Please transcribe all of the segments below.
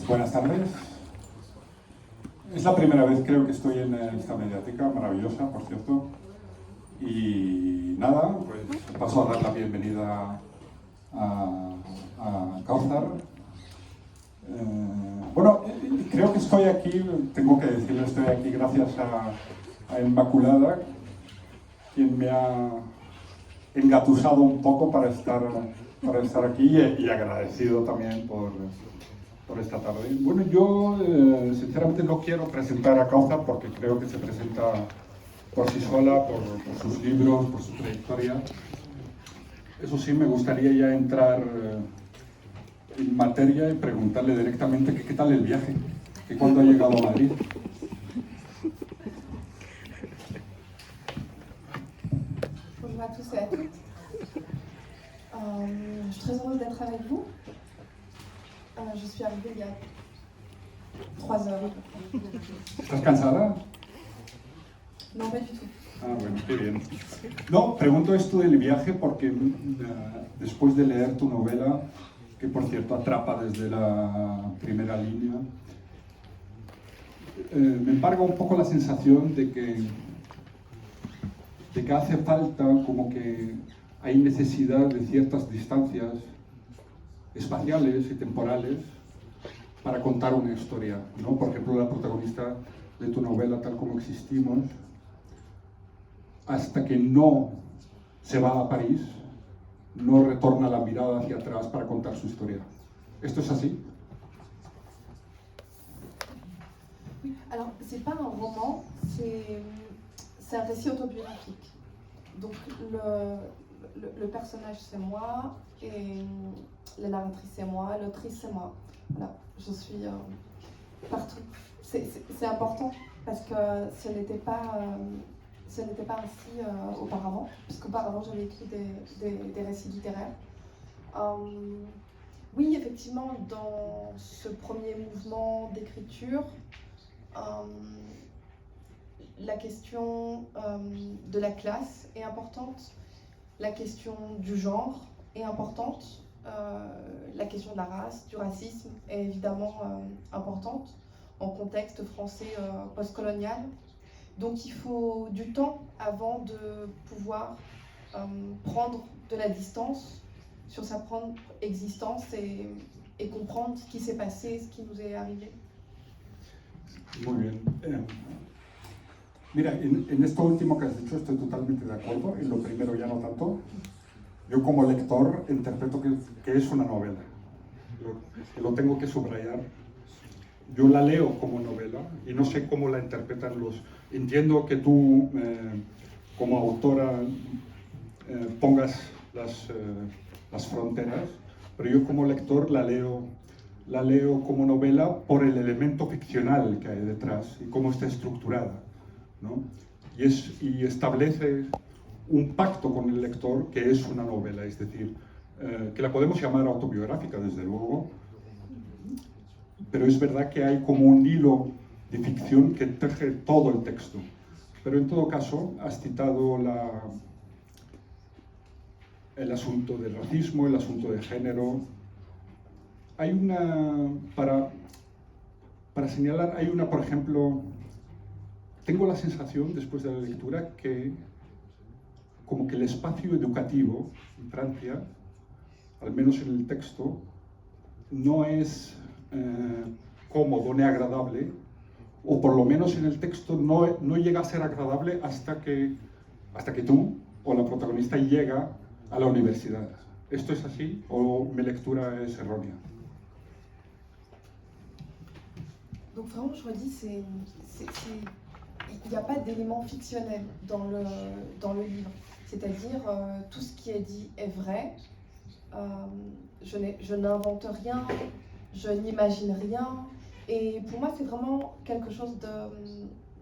Buenas tardes. Es la primera vez creo que estoy en esta mediática, maravillosa, por cierto. Y nada, pues paso a dar la bienvenida a Kauthar. Creo que estoy aquí, tengo que decirlo, estoy aquí gracias a Inmaculada, quien me ha engatusado un poco para estar aquí y agradecido también por esta tarde. Bueno, yo sinceramente no quiero presentar a Kauthar porque creo que se presenta por sí sola, por sus libros, por su trayectoria. Eso sí, me gustaría ya entrar en materia y preguntarle directamente qué tal el viaje, que cuándo ha llegado a Madrid. Bonjour à tous et à toutes. Je suis très heureuse d'être avec vous. Je suis arrivée il y a 3 heures. ¿Estás cansada? Non, pas du tout. Ah, bueno, qué bien. No, pregunto esto del viaje porque después de leer tu novela, que por cierto atrapa desde la primera línea, me embarga un poco la sensación de que hace falta, como que hay necesidad de ciertas distancias espaciales y temporales para contar una historia, ¿no? Por ejemplo, la protagonista de tu novela, Tal como existimos, hasta que no se va a París, no retorna la mirada hacia atrás para contar su historia. ¿Esto es así? Oui, alors c'est pas un roman, c'est un récit autobiographique. Donc le personnage c'est moi, et la narratrice c'est moi, l'autrice c'est moi. Voilà, je suis partout. C'est important parce que ce n'était pas ainsi auparavant, puisqu'auparavant j'avais écrit des récits littéraires. Oui, effectivement, dans ce premier mouvement d'écriture, la question de la classe est importante, la question du genre est importante, la question de la race, du racisme est évidemment importante en contexte français postcolonial. Donc il faut du temps avant de pouvoir prendre de la distance sur sa propre existence et comprendre ce qui s'est passé, ce qui nous est arrivé. Muy bien. Mira, en esto último que has dicho estoy totalmente de acuerdo, en lo primero ya no tanto. Yo como lector interpreto que es una novela, lo tengo que subrayar. Yo la leo como novela y no sé cómo la interpretan los... Entiendo que tú, como autora, pongas las fronteras, pero yo como lector la leo como novela por el elemento ficcional que hay detrás y cómo está estructurada, ¿no? Y establece un pacto con el lector que es una novela, es decir, que la podemos llamar autobiográfica, desde luego, pero es verdad que hay como un hilo de ficción que teje todo el texto. Pero en todo caso, has citado el asunto del racismo, el asunto de género. Hay para señalar, por ejemplo, tengo la sensación, después de la lectura, que como que el espacio educativo en Francia, al menos en el texto, no es cómodo ni agradable, o por lo menos en el texto no llega a ser agradable hasta que tú o la protagonista llega a la universidad. ¿Esto es así o mi lectura es errónea? Donc vraiment, je redis, il n'y a pas d'élément fictionnel dans le livre. C'est-à-dire, tout ce qui est dit est vrai. Je n'invente rien, je n'imagine rien. Et pour moi, c'est vraiment quelque chose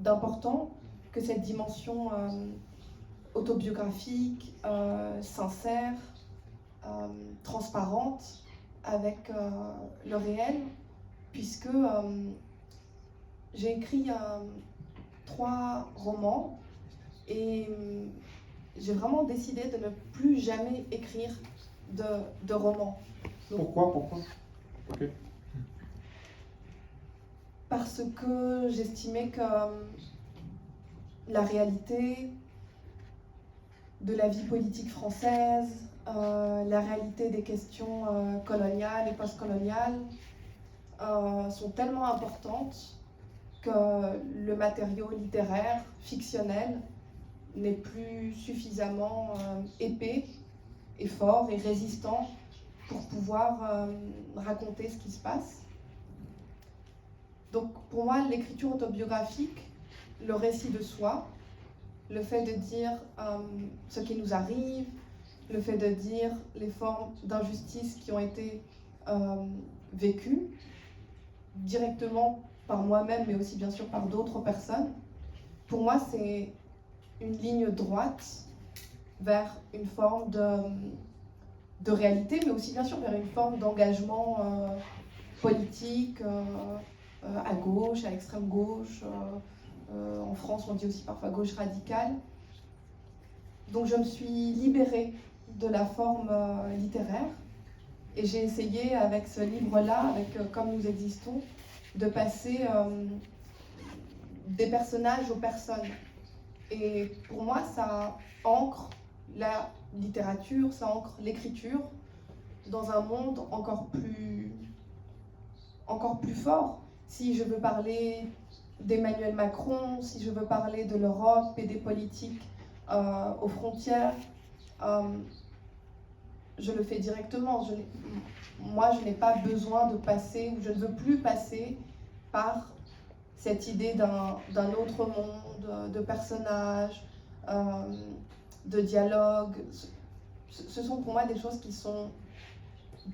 d'important que cette dimension autobiographique, sincère, transparente avec le réel, puisque j'ai écrit 3 romans et j'ai vraiment décidé de ne plus jamais écrire de romans. Pourquoi? Okay. parce que j'estimais que la réalité de la vie politique française, la réalité des questions coloniales et postcoloniales sont tellement importantes que le matériau littéraire, fictionnel, n'est plus suffisamment épais et fort et résistant pour pouvoir raconter ce qui se passe. Donc pour moi, l'écriture autobiographique, le récit de soi, le fait de dire ce qui nous arrive, le fait de dire les formes d'injustice qui ont été vécues directement par moi-même, mais aussi bien sûr par d'autres personnes, pour moi c'est une ligne droite vers une forme de réalité, mais aussi bien sûr vers une forme d'engagement politique à gauche, à extrême gauche. En France, on dit aussi parfois gauche radicale. Donc je me suis libérée de la forme littéraire et j'ai essayé avec ce livre-là, avec Comme nous existons, de passer des personnages aux personnes. Et pour moi, ça ancre la littérature, ça ancre l'écriture dans un monde encore plus fort. Si je veux parler d'Emmanuel Macron, si je veux parler de l'Europe et des politiques aux frontières, je le fais directement. Moi, je n'ai pas besoin de passer, ou je ne veux plus passer par cette idée d'un autre monde, de personnages, de dialogue. Ce sont pour moi des choses qui sont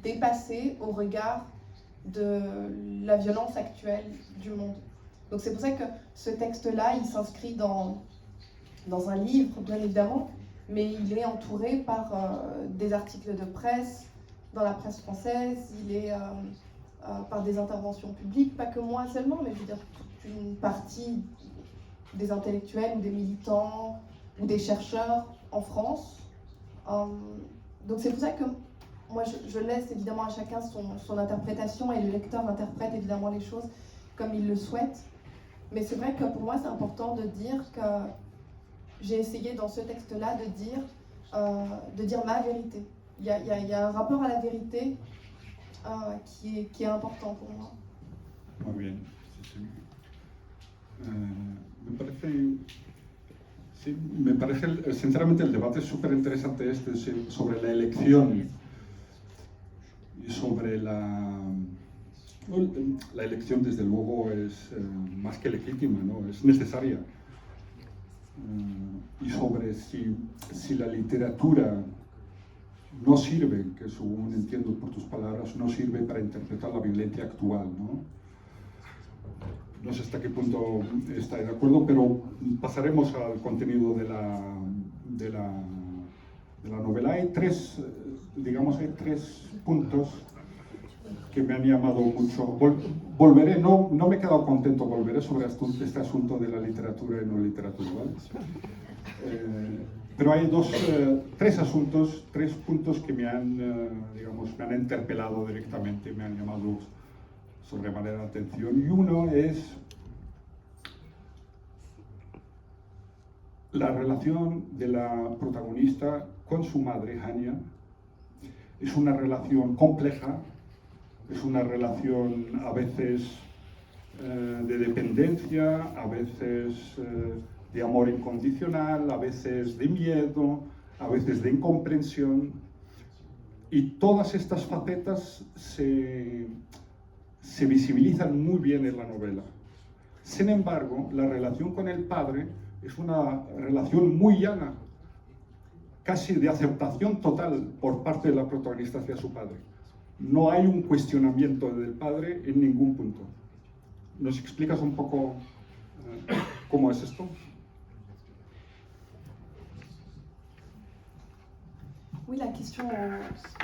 dépassées au regard de la violence actuelle du monde. Donc c'est pour ça que ce texte-là, il s'inscrit dans un livre, bien évidemment, mais il est entouré par des articles de presse, dans la presse française, il est par des interventions publiques, pas que moi seulement, mais je veux dire toute une partie des intellectuels ou des militants ou des chercheurs en France. Donc c'est pour ça que moi je laisse évidemment à chacun son interprétation et le lecteur interprète évidemment les choses comme il le souhaite. Mais c'est vrai que pour moi c'est important de dire que j'ai essayé dans ce texte-là de dire ma vérité. Il y a un rapport à la vérité qui est important pour moi. Muy bien. Sí, sí. Me parece sinceramente el debate es súper interesante sobre la elección y sobre la elección desde luego es más que legítima, ¿no? Es necesaria. Y sobre si la literatura no sirve, que según entiendo por tus palabras, no sirve para interpretar la violencia actual, ¿no? No sé hasta qué punto estáis de acuerdo, pero pasaremos al contenido de la novela. Hay tres puntos que me han llamado mucho. Volveré, no me he quedado contento, volveré sobre este asunto de la literatura y no literatura, ¿vale? Pero hay tres puntos que me han interpelado directamente, me han llamado sobremanera la atención. Y uno es la relación de la protagonista con su madre, Hania. Es una relación compleja, es una relación a veces de dependencia, a veces de amor incondicional, a veces de miedo, a veces de incomprensión. Y todas estas facetas se visibilizan muy bien en la novela. Sin embargo, la relación con el padre es una relación muy llana, casi de aceptación total por parte de la protagonista hacia su padre. No hay un cuestionamiento del padre en ningún punto. ¿Nos explicas un poco cómo es esto? Oui, la question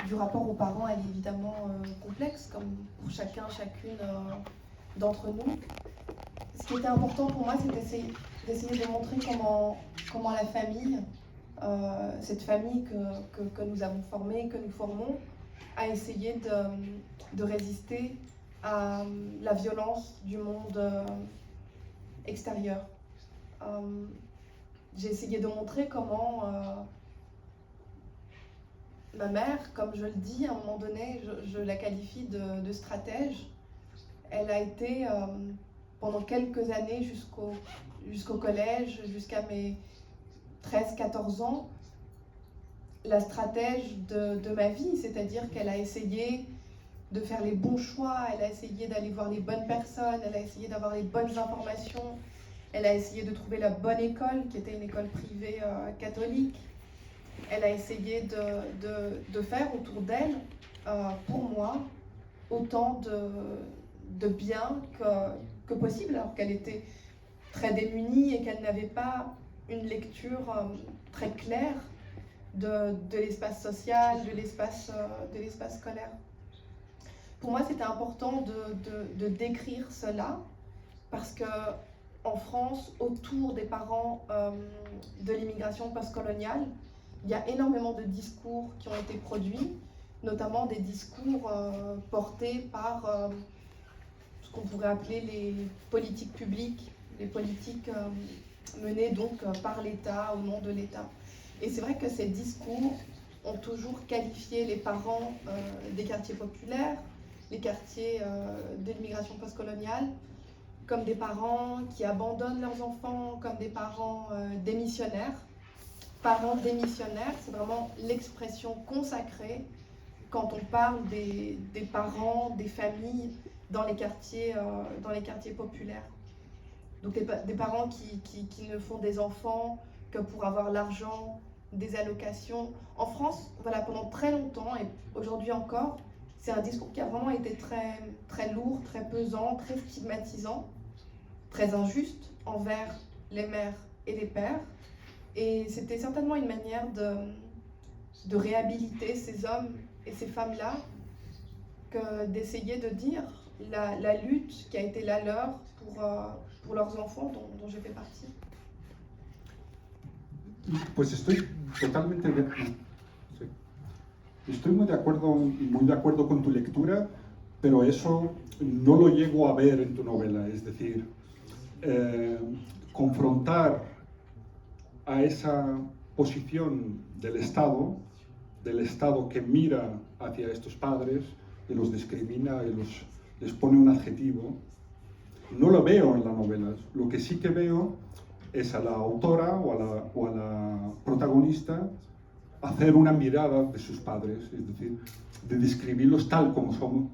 du rapport aux parents, elle est évidemment complexe, comme pour chacune d'entre nous. Ce qui était important pour moi, c'est d'essayer de montrer comment la famille, cette famille que nous avons formée, que nous formons, a essayé de résister à la violence du monde extérieur. J'ai essayé de montrer comment ma mère, comme je le dis, à un moment donné, je la qualifie de stratège. Elle a été pendant quelques années jusqu'au collège, jusqu'à mes 13-14 ans, la stratège de ma vie, c'est-à-dire qu'elle a essayé de faire les bons choix, elle a essayé d'aller voir les bonnes personnes, elle a essayé d'avoir les bonnes informations, elle a essayé de trouver la bonne école, qui était une école privée catholique. Elle a essayé de faire autour d'elle, pour moi, autant de bien que possible, alors qu'elle était très démunie et qu'elle n'avait pas une lecture très claire de l'espace social, de l'espace scolaire. Pour moi, c'était important de décrire cela, parce que en France, autour des parents de l'immigration postcoloniale, il y a énormément de discours qui ont été produits, notamment des discours portés par ce qu'on pourrait appeler les politiques publiques, les politiques menées donc par l'État, au nom de l'État. Et c'est vrai que ces discours ont toujours qualifié les parents des quartiers populaires, les quartiers de l'immigration postcoloniale, comme des parents qui abandonnent leurs enfants, comme des parents démissionnaires. Parents démissionnaires, c'est vraiment l'expression consacrée quand on parle des parents, des familles dans les quartiers populaires. Donc des parents qui ne font des enfants que pour avoir l'argent, des allocations. En France, voilà, pendant très longtemps, et aujourd'hui encore, c'est un discours qui a vraiment été très, très lourd, très pesant, très stigmatisant, très injuste envers les mères et les pères. Et c'était certainement une manière de réhabiliter ces hommes et ces femmes-là, que d'essayer de dire la lutte qui a été la leur pour leurs enfants, dont j'ai fait partie. Pues estoy totalmente de, sí. Estoy muy de acuerdo con tu lectura, pero eso no lo llego a ver en tu novela. Es decir, confrontar a esa posición del Estado que mira hacia estos padres y los discrimina y les pone un adjetivo, no lo veo en la novela. Lo que sí que veo es a la autora o a la protagonista hacer una mirada de sus padres, es decir, de describirlos tal como son,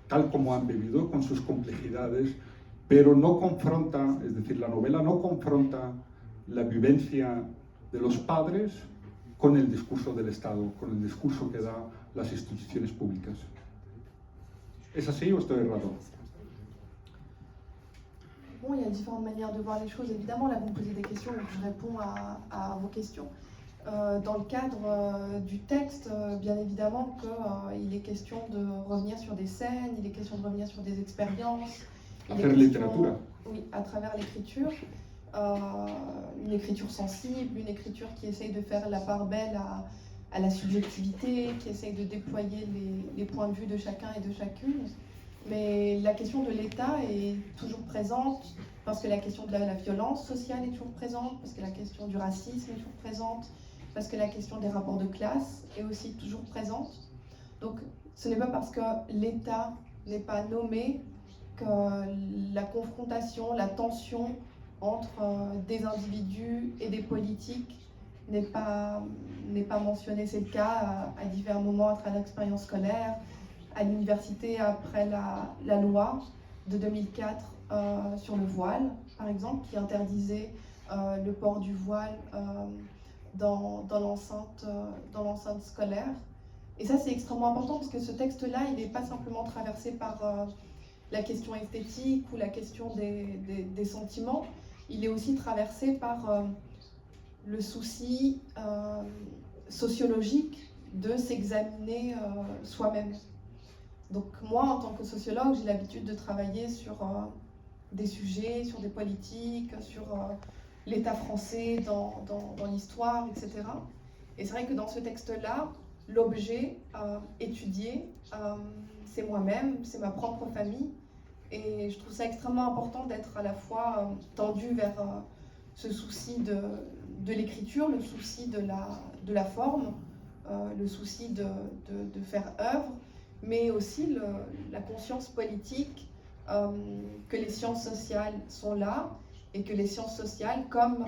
tal como han vivido, con sus complejidades, pero no confronta, es decir, la novela no confronta la vivencia de los padres con el discurso del Estado, con el discurso que dan las instituciones públicas. ¿Es así o estoy errado? Bon, il y a différentes manières de voir les choses. Évidemment, là, vous me posez des questions, donc je réponds à vos questions. Dans le cadre du texte, bien évidemment qu'il est question de revenir sur des scènes, il est question de revenir sur des expériences. Oui, à travers l'écriture. Une écriture sensible, une écriture qui essaye de faire la part belle à la subjectivité, qui essaye de déployer les points de vue de chacun et de chacune. Mais la question de l'État est toujours présente, parce que la question de la violence sociale est toujours présente, parce que la question du racisme est toujours présente, parce que la question des rapports de classe est aussi toujours présente. Donc ce n'est pas parce que l'État n'est pas nommé que la confrontation, la tension entre des individus et des politiques n'est pas mentionnée. C'est le cas à divers moments à travers l'expérience scolaire, à l'université après la loi de 2004 sur le voile, par exemple, qui interdisait le port du voile dans l'enceinte scolaire. Et ça, c'est extrêmement important parce que ce texte-là, il n'est pas simplement traversé par la question esthétique ou la question des sentiments, il est aussi traversé par le souci sociologique de s'examiner soi-même. Donc moi, en tant que sociologue, j'ai l'habitude de travailler sur des sujets, sur des politiques, sur l'État français dans l'histoire, etc. Et c'est vrai que dans ce texte-là, l'objet étudié, c'est moi-même, c'est ma propre famille. Et je trouve ça extrêmement important d'être à la fois tendu vers ce souci de l'écriture, le souci de la forme, le souci de faire œuvre, mais aussi la conscience politique que les sciences sociales sont là et que les sciences sociales, comme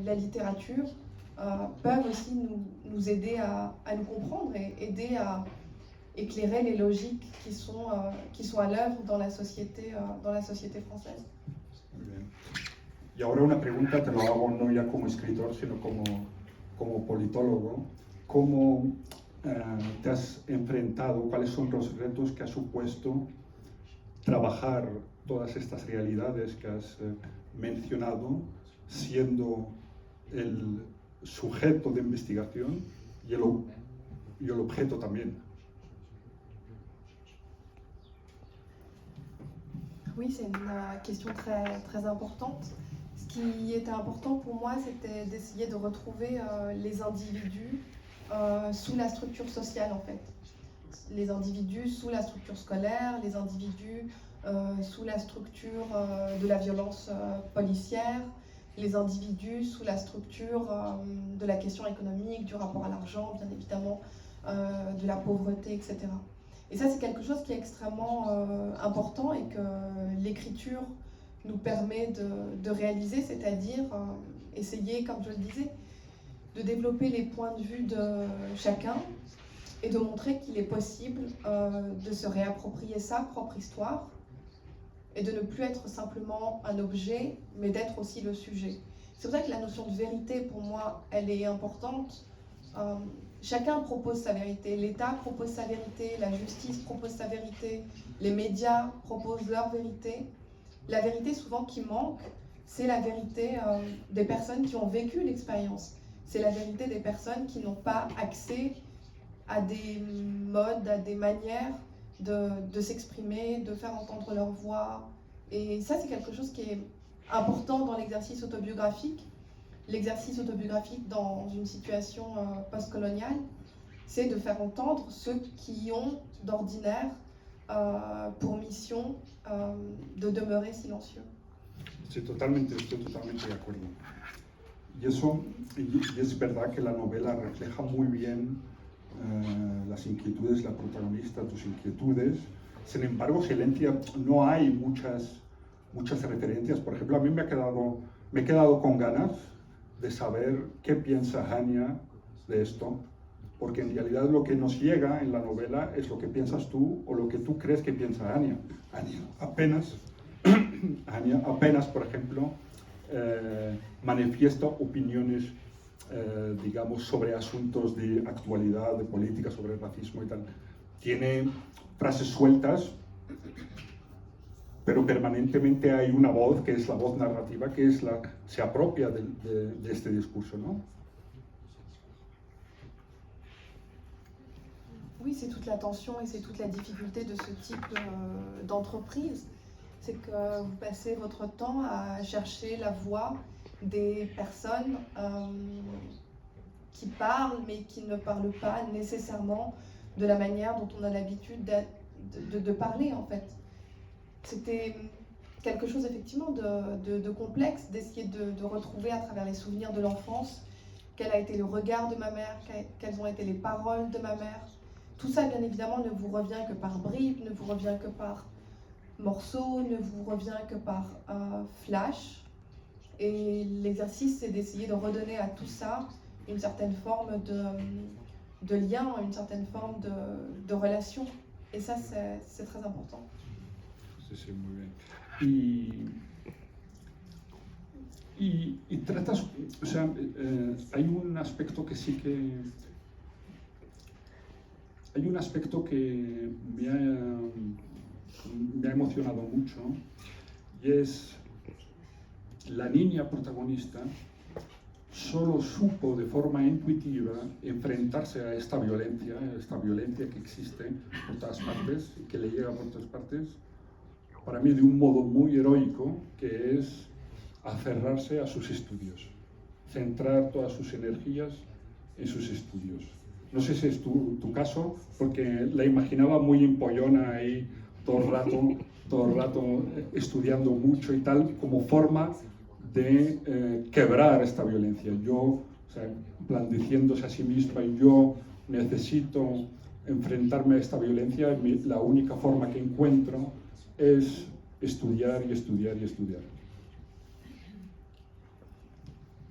la littérature, peuvent aussi nous aider à nous comprendre et aider à éclairer les logiques qui sont à l'œuvre dans la société française. Muy bien. Y ahora una pregunta, te lo hago no ya como escritor, sino como politólogo. ¿Cómo te has enfrentado, cuáles son los retos que ha supuesto trabajar todas estas realidades que has mencionado, siendo el sujeto de investigación y el objeto también? Oui, c'est une question très, très importante. Ce qui était important pour moi, c'était d'essayer de retrouver les individus sous la structure sociale, en fait. Les individus sous la structure scolaire, les individus sous la structure de la violence policière, les individus sous la structure de la question économique, du rapport à l'argent, bien évidemment, de la pauvreté, etc. Et ça, c'est quelque chose qui est extrêmement important et que l'écriture nous permet de réaliser, c'est-à-dire essayer, comme je le disais, de développer les points de vue de chacun et de montrer qu'il est possible de se réapproprier sa propre histoire et de ne plus être simplement un objet, mais d'être aussi le sujet. C'est pour ça que la notion de vérité, pour moi, elle est importante. Chacun propose sa vérité, l'État propose sa vérité, la justice propose sa vérité, les médias proposent leur vérité. La vérité souvent qui manque, c'est la vérité des personnes qui ont vécu l'expérience. C'est la vérité des personnes qui n'ont pas accès à des modes, à des manières de s'exprimer, de faire entendre leur voix. Et ça, c'est quelque chose qui est important dans l'exercice autobiographique. L'exercice autobiographique dans une situation postcoloniale, c'est de faire entendre ceux qui ont d'ordinaire pour mission de demeurer silencieux. Estoy totalmente de acuerdo. Y es verdad que la novela refleja muy bien las inquietudes de la protagonista, tus inquietudes. Sin embargo, Silencia no hay muchas referencias. Por ejemplo, a mí me he quedado con ganas de saber qué piensa Hania de esto, porque en realidad lo que nos llega en la novela es lo que piensas tú o lo que tú crees que piensa Hania. Hania apenas, por ejemplo, manifiesta opiniones, digamos, sobre asuntos de actualidad, de política, sobre el racismo y tal. Tiene frases sueltas, pero permanentemente hay una voz, que es la voz narrativa, que es la se apropia de este discurso, ¿no? Oui, c'est toute la tension et c'est toute la difficulté de ce type d'entreprise. C'est que vous passez votre temps à chercher la voix des personnes qui parlent, mais qui ne parlent pas nécessairement de la manière dont on a l'habitude de parler, en fait. C'était quelque chose effectivement de complexe, d'essayer de retrouver à travers les souvenirs de l'enfance quel a été le regard de ma mère, quelles ont été les paroles de ma mère. Tout ça, bien évidemment, ne vous revient que par bribes, ne vous revient que par morceaux, ne vous revient que par flash. Et l'exercice, c'est d'essayer de redonner à tout ça une certaine forme de lien, une certaine forme de relation. Et ça, c'est très important. Sí, muy bien. Y tratas, o sea, hay un aspecto que sí que... Hay un aspecto que me ha emocionado mucho, y es la niña protagonista solo supo de forma intuitiva enfrentarse a esta violencia que existe por todas partes y que le llega por todas partes, para mí de un modo muy heroico, que es aferrarse a sus estudios, centrar todas sus energías en sus estudios. No sé si es tu caso, porque la imaginaba muy empollona ahí todo el rato estudiando mucho y tal, como forma de quebrar esta violencia. Yo, o sea, en plan, diciéndose a sí misma, yo necesito enfrentarme a esta violencia, la única forma que encuentro es estudiar y estudiar y estudiar.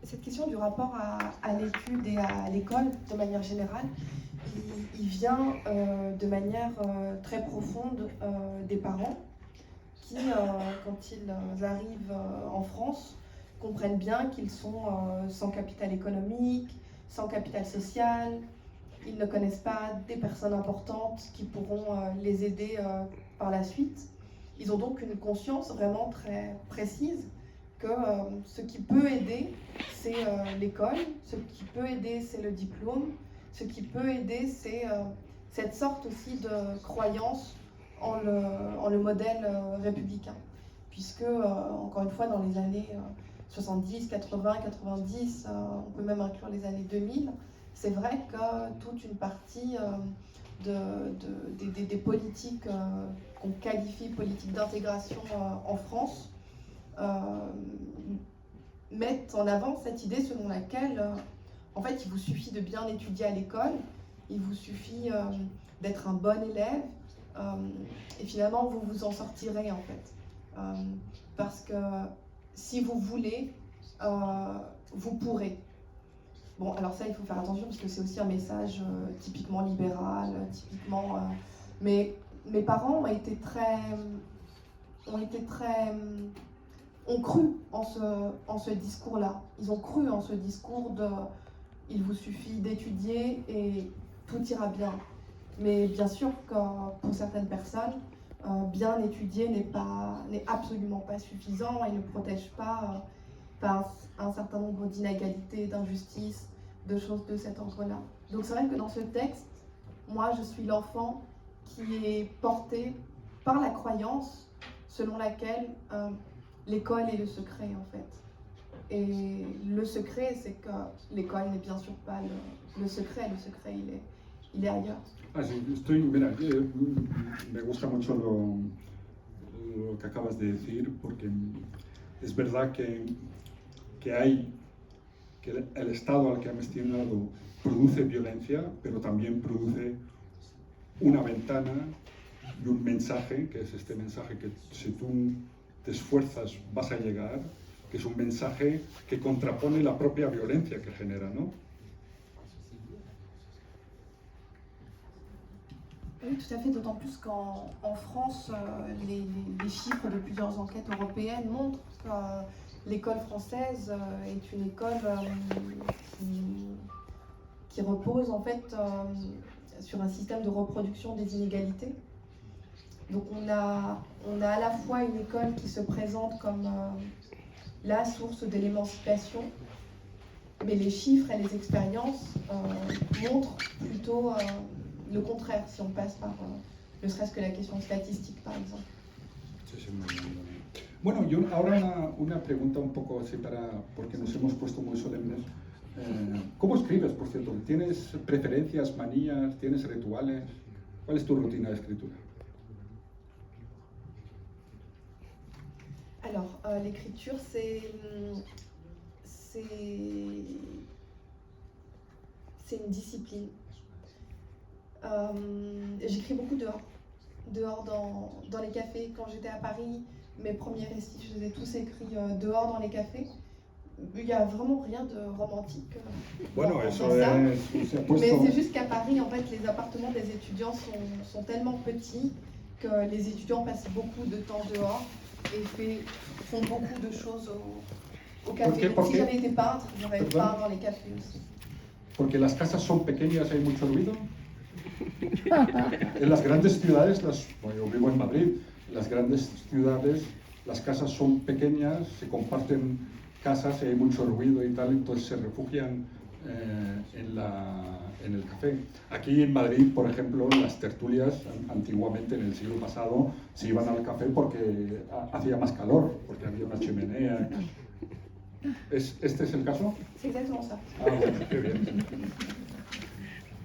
Cette question du rapport à l'étude et à l'école, de manière générale, il vient de manière très profonde des parents qui, quand ils arrivent en France, comprennent bien qu'ils sont sans capital économique, sans capital social, ils ne connaissent pas des personnes importantes qui pourront les aider par la suite. Ils ont donc une conscience vraiment très précise que ce qui peut aider, c'est l'école, ce qui peut aider, c'est le diplôme, ce qui peut aider, c'est cette sorte aussi de croyance en le modèle républicain. Puisque, encore une fois, dans les années 70, 80, 90, on peut même inclure les années 2000, c'est vrai que toute une partie des politiques qu'on qualifie politiques d'intégration en France mettent en avant cette idée selon laquelle en fait il vous suffit de bien étudier à l'école, il vous suffit d'être un bon élève et finalement vous vous en sortirez en fait. Parce que si vous voulez, vous pourrez. Bon, alors ça, il faut faire attention parce que c'est aussi un message typiquement libéral, typiquement... mais mes parents ont cru en ce discours-là. Ils ont cru en ce discours de « il vous suffit d'étudier et tout ira bien ». Mais bien sûr que pour certaines personnes, bien étudier n'est absolument pas suffisant et ne protège pas par un certain nombre d'inégalités, d'injustices, de choses de cet ordre-là. Donc c'est vrai que dans ce texte, moi je suis l'enfant qui est porté par la croyance selon laquelle l'école est le secret en fait. Et le secret, c'est que l'école n'est bien sûr pas le secret il est ailleurs. Ah, sí, mira, me gusta mucho lo que acabas de decir, porque es verdad que el Estado al que han destinado produce violencia, pero también produce una ventana y un mensaje, que es este mensaje que si tú te esfuerzas vas a llegar, que es un mensaje que contrapone la propia violencia que genera, ¿no? Oui, tout à fait, d'autant plus qu'en France, les chiffres de plusieurs enquêtes européennes montrent que l'école française est une école qui repose en fait sur un système de reproduction des inégalités. Donc on a à la fois une école qui se présente comme la source de l'émancipation, mais les chiffres et les expériences montrent plutôt le contraire, si on passe par ne serait-ce que la question statistique, par exemple. Sí, sí, bueno, yo ahora una pregunta un poco así porque nos hemos puesto muy solemnes. ¿Cómo escribes, por cierto? ¿Tienes preferencias, manías, tienes rituales? ¿Cuál es tu rutina de escritura? Alors, l'écriture, c'est une discipline. J'écris beaucoup dehors dans les cafés. Quand j'étais à Paris, mes premiers récits, je les ai tous écrits dehors dans les cafés. Il n'y a vraiment rien de romantique bueno, dans eso ça. Es, mais c'est juste qu'à Paris, en fait, les appartements des étudiants sont tellement petits que les étudiants passent beaucoup de temps dehors et font beaucoup de choses au café. Donc, si j'avais été peintre, j'aurais peint dans les cafés aussi. Porque las casas son pequeñas, hay mucho ruido. En las grandes ciudades, bueno, yo vivo en Madrid, las grandes ciudades, las casas son pequeñas, se comparten casas y hay mucho ruido y tal, entonces se refugian en el café. Aquí en Madrid, por ejemplo, las tertulias, antiguamente en el siglo pasado, se iban al café porque hacía más calor, porque había una chimenea. ¿Este es el caso? C'est exactement ça. Ah, bueno, qué bien.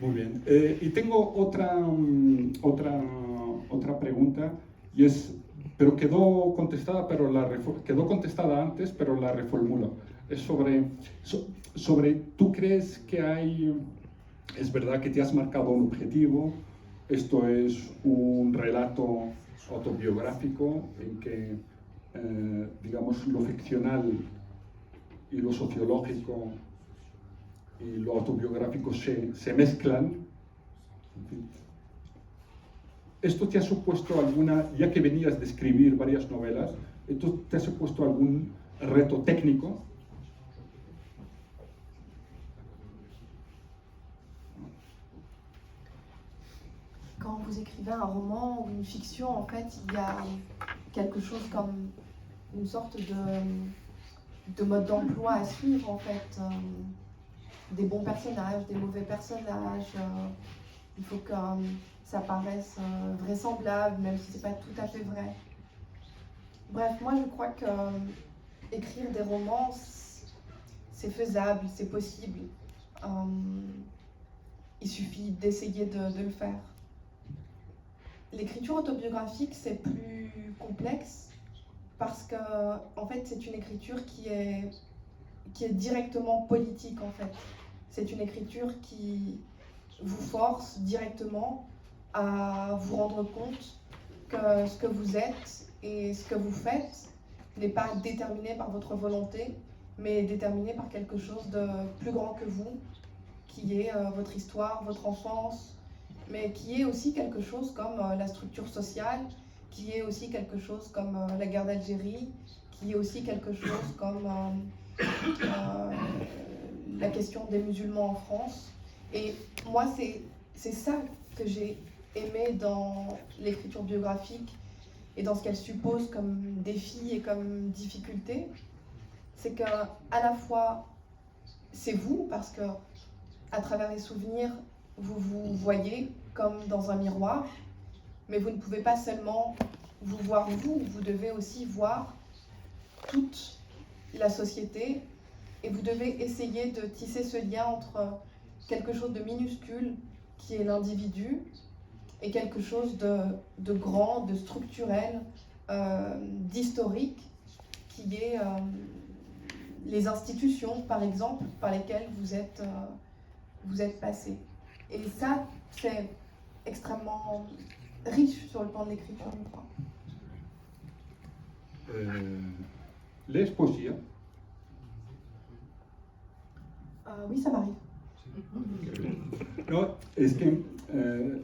Muy bien. Y tengo otra pregunta, y es, pero quedó contestada, quedó contestada antes, pero la reformulo. Es sobre, ¿tú crees que es verdad que te has marcado un objetivo? Esto es un relato autobiográfico en que, digamos, lo ficcional y lo sociológico y lo autobiográfico se mezclan. En fin. ¿Esto te ha supuesto ya que venías de escribir varias novelas, esto te ha supuesto algún reto técnico? Quand vous écrivez un roman ou une fiction, en fait, il y a quelque chose comme une sorte de mode d'emploi à suivre, en fait. Des bons personnages, des mauvais personnages. Il faut que ça paraisse vraisemblable, même si c'est pas tout à fait vrai. Bref, moi je crois que écrire des romans, c'est faisable, c'est possible. Il suffit d'essayer de le faire. L'écriture autobiographique, c'est plus complexe parce que, en fait, c'est une écriture qui est directement politique, en fait. C'est une écriture qui vous force directement à vous rendre compte que ce que vous êtes et ce que vous faites n'est pas déterminé par votre volonté, mais déterminé par quelque chose de plus grand que vous, qui est votre histoire, votre enfance, mais qui est aussi quelque chose comme la structure sociale, qui est aussi quelque chose comme la guerre d'Algérie, qui est aussi quelque chose comme la question des musulmans en France. Et moi, c'est ça que j'ai aimé dans l'écriture biographique et dans ce qu'elle suppose comme défi et comme difficulté. C'est qu'à la fois, c'est vous, parce que à travers les souvenirs, vous vous voyez comme dans un miroir, mais vous ne pouvez pas seulement vous voir vous devez aussi voir toute la société, et vous devez essayer de tisser ce lien entre quelque chose de minuscule qui est l'individu et quelque chose de grand, de structurel, d'historique qui est les institutions, par exemple, par lesquelles vous êtes passé. Et ça, c'est extrêmement riche sur le plan de l'écriture, je crois. ¿Lees poesía? Oui, ça m'arrive. No, es que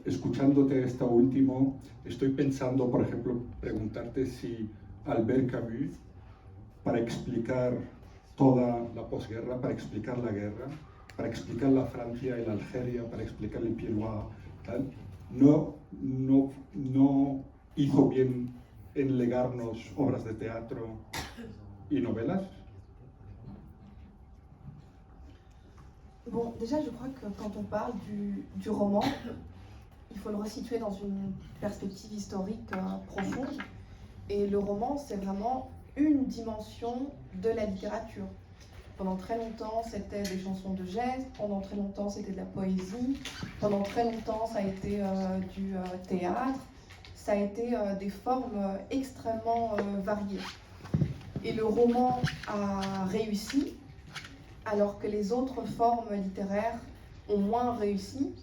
escuchándote esto último, estoy pensando, por ejemplo, preguntarte si Albert Camus, para explicar toda la posguerra, para explicar la guerra, para explicar la Francia y la Algeria, para explicar el Pied Noir, tal, no hizo bien en legarnos obras de teatro y novelas. Bon, déjà, je crois que quand on parle du roman, il faut le resituer dans une perspective historique profonde. Et le roman, c'est vraiment une dimension de la littérature. Pendant très longtemps, c'était des chansons de gestes, pendant très longtemps, c'était de la poésie, pendant très longtemps, ça a été du théâtre, ça a été des formes extrêmement variées. Et le roman a réussi, alors que les autres formes littéraires ont moins réussi,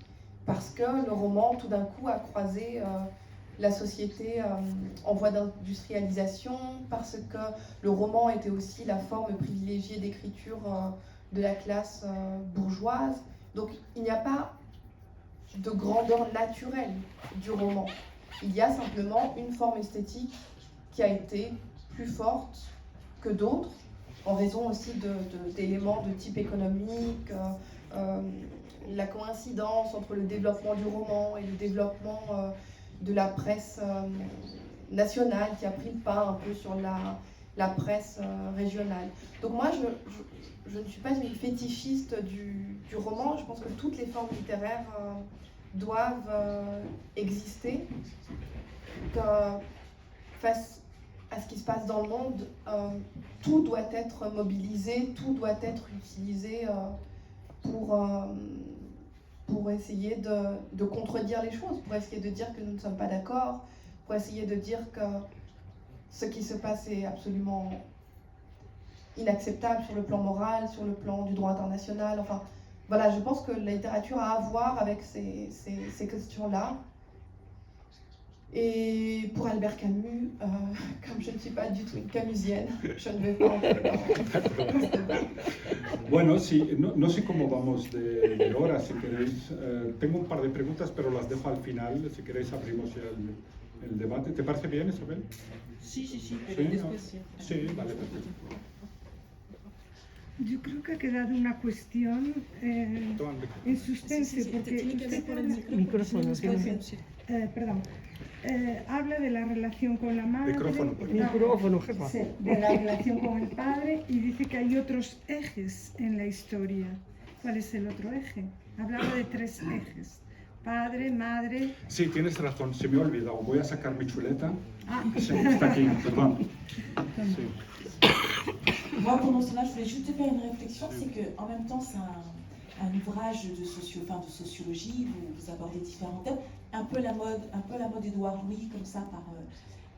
parce que le roman, tout d'un coup, a croisé la société en voie d'industrialisation, parce que le roman était aussi la forme privilégiée d'écriture de la classe bourgeoise. Donc il n'y a pas de grandeur naturelle du roman. Il y a simplement une forme esthétique qui a été plus forte que d'autres, en raison aussi d'éléments de type économique, la coïncidence entre le développement du roman et le développement de la presse nationale qui a pris le pas un peu sur la presse régionale. Donc moi, je ne suis pas une fétichiste du roman. Je pense que toutes les formes littéraires doivent exister, que face à ce qui se passe dans le monde, tout doit être mobilisé, tout doit être utilisé pour pour essayer de contredire les choses, pour essayer de dire que nous ne sommes pas d'accord, pour essayer de dire que ce qui se passe est absolument inacceptable sur le plan moral, sur le plan du droit international. Enfin, voilà, je pense que la littérature a à voir avec ces questions-là. Et pour Albert Camus, comme je ne suis pas du tout une camusienne, je ne vais pas en faire. Bueno, sí, no sé cómo vamos de hora, si queréis. Tengo un par de preguntas, pero las dejo al final. Si queréis abrimos ya el debate. ¿Te parece bien, Isabel? Sí, pero Sí, después sí. Sí, vale, perfecto. Yo creo que ha quedado una cuestión Toma el micrófono. en suspense, Te porque tiene que usted ver por el habla, micrófono. Sí. Perdón, habla de la relación con la madre, Micrófono, por favor. Micrófono, jefa. Sí, de la relación con el padre, y dice que hay otros ejes en la historia. ¿Cuál es el otro eje? Hablaba de 3 ejes: padre, madre. Sí, tienes razón, se me ha olvidado. Voy a sacar mi chuleta. Ah. Sí, está aquí, perdón. Sí. Moi, pendant ce temps-là, je voulais juste te faire une réflexion, c'est qu'en même temps, c'est un ouvrage de sociologie, vous abordez différents thèmes, un peu la mode Édouard Louis, comme ça,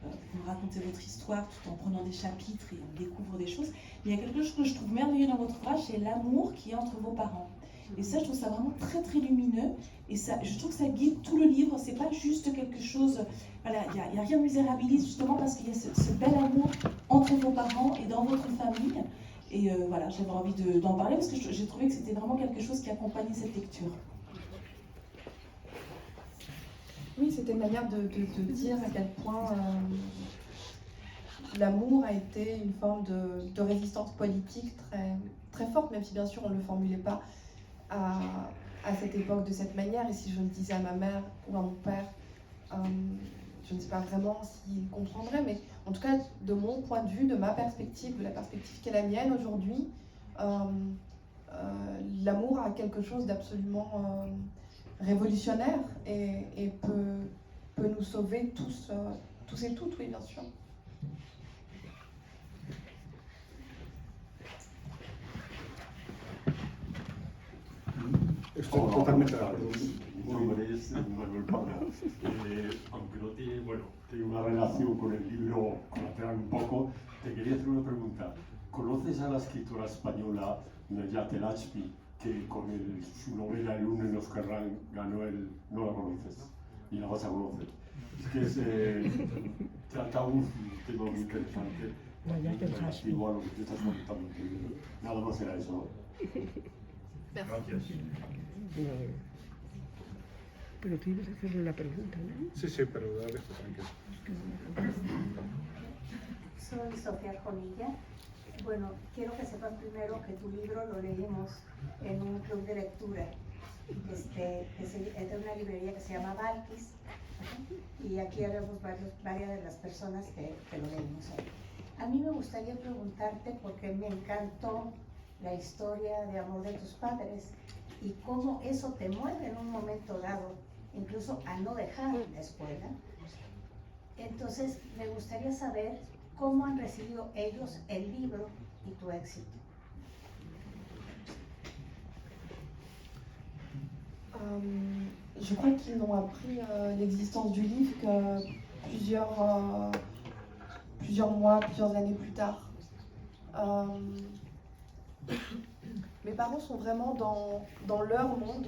vous racontez votre histoire tout en prenant des chapitres et on découvre des choses. Mais il y a quelque chose que je trouve merveilleux dans votre ouvrage, c'est l'amour qui est entre vos parents. Et ça, je trouve ça vraiment très très lumineux. Et ça, je trouve que ça guide tout le livre. C'est pas juste quelque chose. Voilà, il n'y a rien de misérabiliste justement parce qu'il y a ce bel amour entre vos parents et dans votre famille. Et voilà, j'avais envie d'en parler parce que j'ai trouvé que c'était vraiment quelque chose qui accompagnait cette lecture. Oui, c'était une manière de dire à quel point l'amour a été une forme de résistance politique très, très forte, même si bien sûr on ne le formulait pas à cette époque de cette manière. Et si je le disais à ma mère ou à mon père, je ne sais pas vraiment s'ils comprendraient, mais en tout cas, de mon point de vue, de ma perspective, de la perspective qui est la mienne aujourd'hui, l'amour a quelque chose d'absolument révolutionnaire et peut nous sauver tous et toutes, oui, bien sûr. Estoy totalmente de acuerdo. Mi nombre es Manuel Pablo. Aunque no tiene, tiene una relación con el libro, conocerán un poco, te quería hacer una pregunta. ¿Conoces a la escritora española Nayat El Hachmi, que con su novela El lunes nos querrán ganó el... No la conoces, ni la vas a conocer. Es que trata un tema muy interesante, igual lo que tú estás comentando. Nada más era eso, ¿no? Gracias. Pero tú ibas a hacerle la pregunta, ¿no? Sí, sí, pero la dejo tranquila. Soy Sofía Arjonilla. Bueno, quiero que sepan primero que tu libro lo leímos en un club de lectura es de una librería que se llama Valkis, y aquí habemos varias de las personas que lo leímos hoy. A mí me gustaría preguntarte, porque me encantó la historia de amor de tus padres y cómo eso te mueve en un momento dado, incluso a no dejar la escuela. Entonces, me gustaría saber cómo han recibido ellos el libro y tu éxito. Je crois qu'ils n'ont appris l'existence du livre que plusieurs mois, plusieurs années plus tard. Mes parents sont vraiment dans leur monde,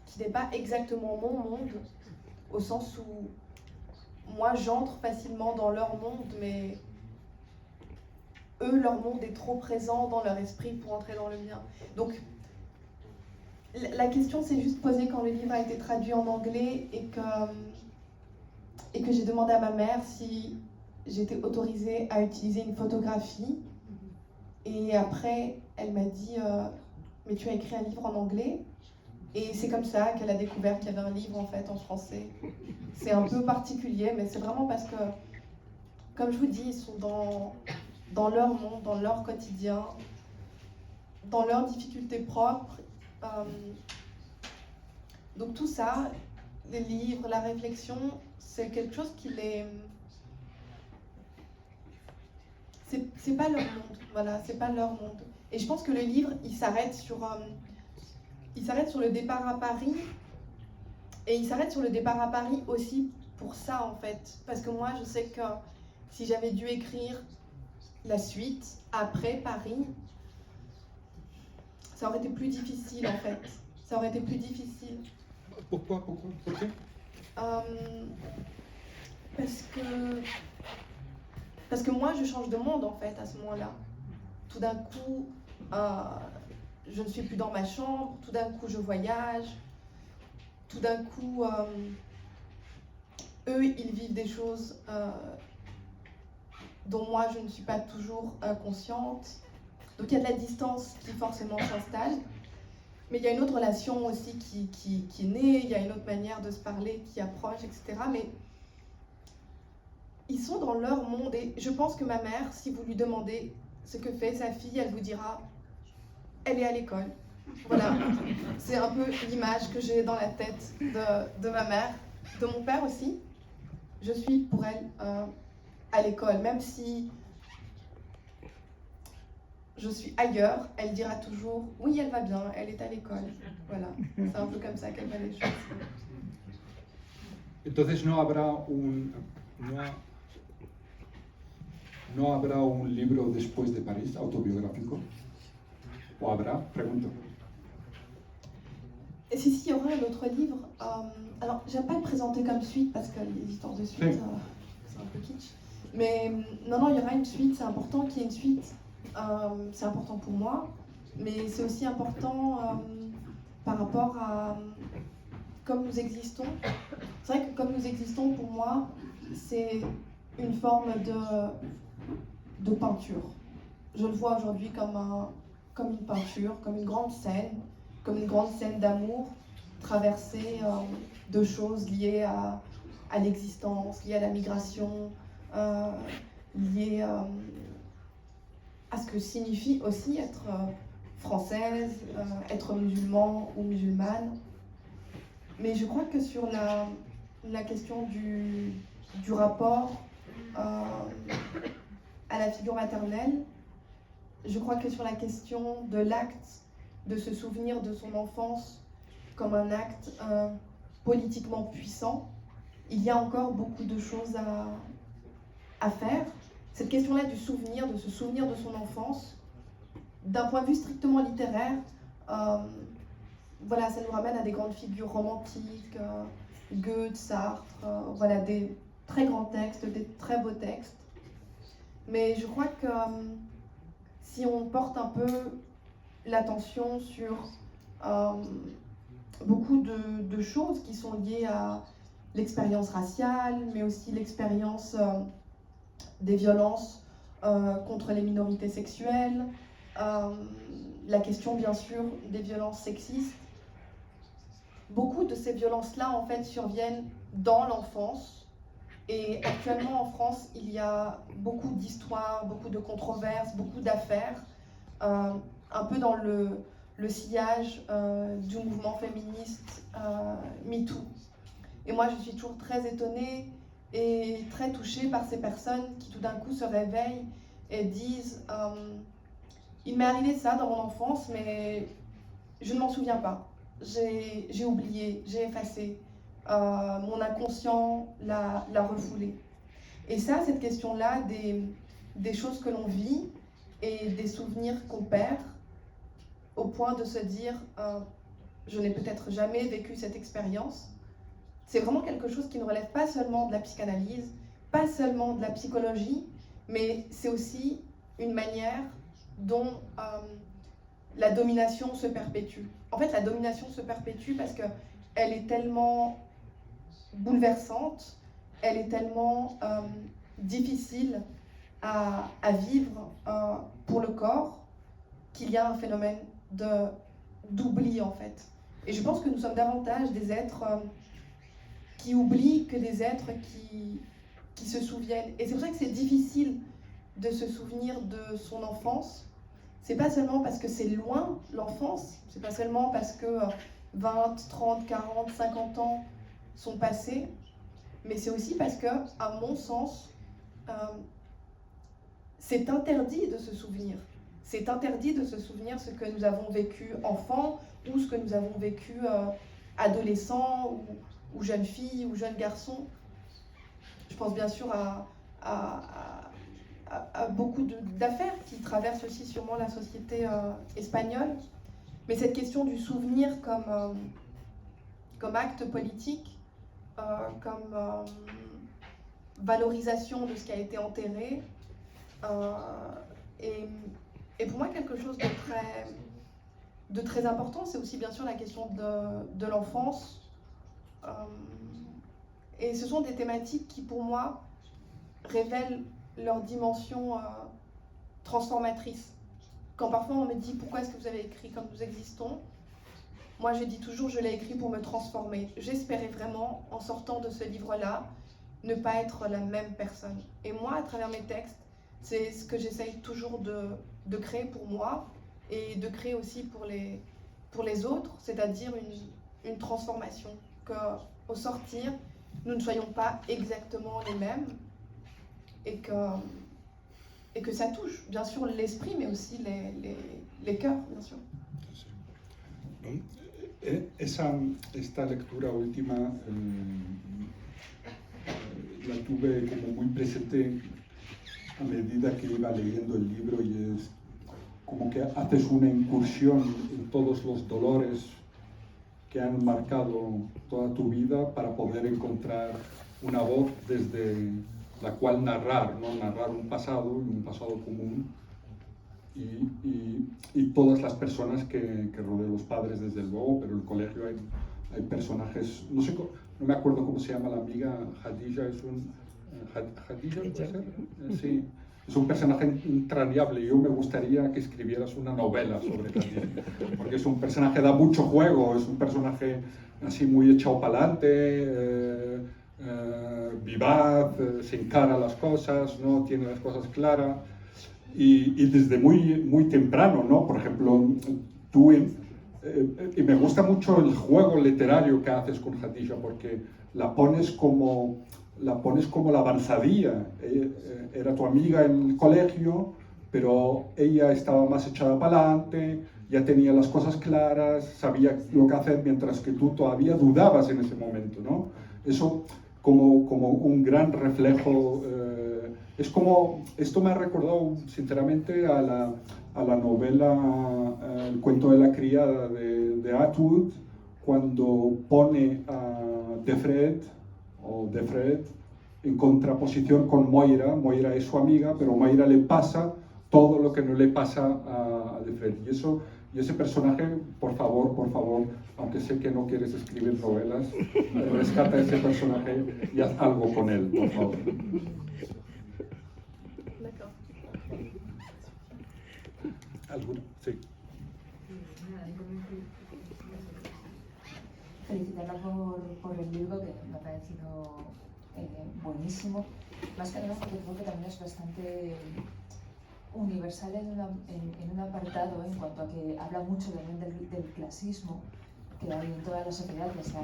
qui n'est pas exactement mon monde, au sens où moi j'entre facilement dans leur monde, mais eux, leur monde est trop présent dans leur esprit pour entrer dans le mien. Donc la question s'est juste posée quand le livre a été traduit en anglais et que j'ai demandé à ma mère si j'étais autorisée à utiliser une photographie. Et après, elle m'a dit mais tu as écrit un livre en anglais? Et c'est comme ça qu'elle a découvert qu'il y avait un livre en fait en français. C'est un peu particulier, mais c'est vraiment parce que, comme je vous dis, ils sont dans leur monde, dans leur quotidien, dans leurs difficultés propres. Donc tout ça, les livres, la réflexion, c'est quelque chose qui les... c'est pas leur monde, voilà, c'est pas leur monde. Et je pense que le livre, il s'arrête sur le départ à Paris, et il s'arrête sur le départ à Paris aussi pour ça en fait, parce que moi je sais que si j'avais dû écrire la suite après Paris, ça aurait été plus difficile en fait, ça aurait été plus difficile. Pourquoi? Parce que moi je change de monde en fait à ce moment-là. Tout d'un coup, je ne suis plus dans ma chambre, tout d'un coup je voyage, tout d'un coup eux ils vivent des choses dont moi je ne suis pas toujours consciente. Donc il y a de la distance qui forcément s'installe, mais il y a une autre relation aussi qui est née, il y a une autre manière de se parler qui approche, etc. Mais ils sont dans leur monde et je pense que ma mère, si vous lui demandez ce que fait sa fille, elle vous dira elle est à l'école. Voilà, c'est un peu l'image que j'ai dans la tête de ma mère, de mon père aussi. Je suis pour elle à l'école, même si je suis ailleurs, elle dira toujours oui, elle va bien, elle est à l'école. Voilà, c'est un peu comme ça qu'elle voit les choses. Entonces no habrá un libro después de París autobiográfico. ¿O habrá? Pregunto. Et si, il y aura un autre livre. Alors, j'aime pas le présenter comme suite parce que les histoires de suite, Oui. c'est un peu kitsch. Mais non, il y aura une suite, c'est important qu'il y ait une suite. C'est important pour moi, mais c'est aussi important par rapport à comme nous existons. C'est vrai que comme nous existons, pour moi, c'est une forme de peinture. Je le vois aujourd'hui comme une peinture, comme une grande scène d'amour traversée de choses liées à l'existence, liées à la migration, liées à ce que signifie aussi être française, être musulman ou musulmane. Mais je crois que sur la question du rapport à la figure maternelle, je crois que sur la question de l'acte de se souvenir de son enfance comme un acte politiquement puissant, il y a encore beaucoup de choses à faire. Cette question-là du souvenir, de se souvenir de son enfance, d'un point de vue strictement littéraire, voilà, ça nous ramène à des grandes figures romantiques, Goethe, Sartre, voilà, des très grands textes, des très beaux textes. Mais je crois que si on porte un peu l'attention sur beaucoup de choses qui sont liées à l'expérience raciale, mais aussi l'expérience des violences contre les minorités sexuelles, la question bien sûr des violences sexistes. Beaucoup de ces violences-là en fait surviennent dans l'enfance et actuellement en France il y a beaucoup d'histoires, beaucoup de controverses, beaucoup d'affaires, un peu dans le sillage du mouvement féministe MeToo. Et moi je suis toujours très étonnée et très touchée par ces personnes qui tout d'un coup se réveillent et disent il m'est arrivé ça dans mon enfance mais je ne m'en souviens pas, j'ai oublié, j'ai effacé, mon inconscient l'a refoulé. Et ça, cette question-là des choses que l'on vit et des souvenirs qu'on perd au point de se dire je n'ai peut-être jamais vécu cette expérience. C'est vraiment quelque chose qui ne relève pas seulement de la psychanalyse, pas seulement de la psychologie, mais c'est aussi une manière dont la domination se perpétue. En fait, la domination se perpétue parce qu'elle est tellement bouleversante, elle est tellement difficile à vivre pour le corps, qu'il y a un phénomène d'oubli en fait. Et je pense que nous sommes davantage des êtres qui oublient que des êtres qui se souviennent. Et c'est pour ça que c'est difficile de se souvenir de son enfance. C'est pas seulement parce que c'est loin l'enfance, c'est pas seulement parce que 20, 30, 40, 50 ans sont passés, mais c'est aussi parce que, à mon sens, c'est interdit de se souvenir. C'est interdit de se souvenir ce que nous avons vécu enfant ou ce que nous avons vécu adolescent ou jeune fille ou jeune garçon. Je pense bien sûr à beaucoup d'affaires qui traversent aussi sûrement la société espagnole. Mais cette question du souvenir comme acte politique, comme valorisation de ce qui a été enterré, et pour moi quelque chose de très important, c'est aussi bien sûr la question de l'enfance. Et ce sont des thématiques qui pour moi révèlent leur dimension transformatrice. Quand parfois on me dit pourquoi est-ce que vous avez écrit Quand nous existons, moi je dis toujours je l'ai écrit pour me transformer. J'espérais vraiment en sortant de ce livre-là ne pas être la même personne. Et moi à travers mes textes, c'est ce que j'essaye toujours de créer pour moi et de créer aussi pour les autres, c'est-à-dire une transformation, qu'au sortir nous ne soyons pas exactement les mêmes et que ça touche bien sûr l'esprit mais aussi les cœurs, bien sûr. Esta lectura última la tuve como muy presente a medida que iba leyendo el libro, y es como que haces una incursión en todos los dolores que han marcado toda tu vida para poder encontrar una voz desde la cual narrar, ¿no? Narrar un pasado común y todas las personas que rodean los padres, desde luego, pero en el colegio hay personajes, no me acuerdo cómo se llama la amiga, Hadija, Hadija, ¿puede ser? Sí, es un personaje entrañable. Yo me gustaría que escribieras una novela sobre Hadija, porque es un personaje que da mucho juego, es un personaje así muy echado para adelante, vivaz, se encara las cosas, ¿no? Tiene las cosas claras. Y desde muy temprano, ¿no? Por ejemplo, tú, y me gusta mucho el juego literario que haces con Hadija, porque la pones como la avanzadilla. Era tu amiga en el colegio, pero ella estaba más echada para adelante, ya tenía las cosas claras, sabía lo que hacer, mientras que tú todavía dudabas en ese momento, ¿no? Eso como un gran reflejo. Es como, esto me ha recordado sinceramente a la novela El cuento de la criada de Atwood, cuando pone a Defred en contraposición con Moira. Moira es su amiga, pero Moira le pasa todo lo que no le pasa a Defred. Y ese personaje, por favor, aunque sé que no quieres escribir novelas, rescata a ese personaje y haz algo con él, por favor. ¿Alguna? Sí. Felicitarla por el libro, que me ha parecido buenísimo, más que nada porque creo que también es bastante universal en un apartado, en cuanto a que habla mucho también del clasismo que hay en toda la sociedad, ya sea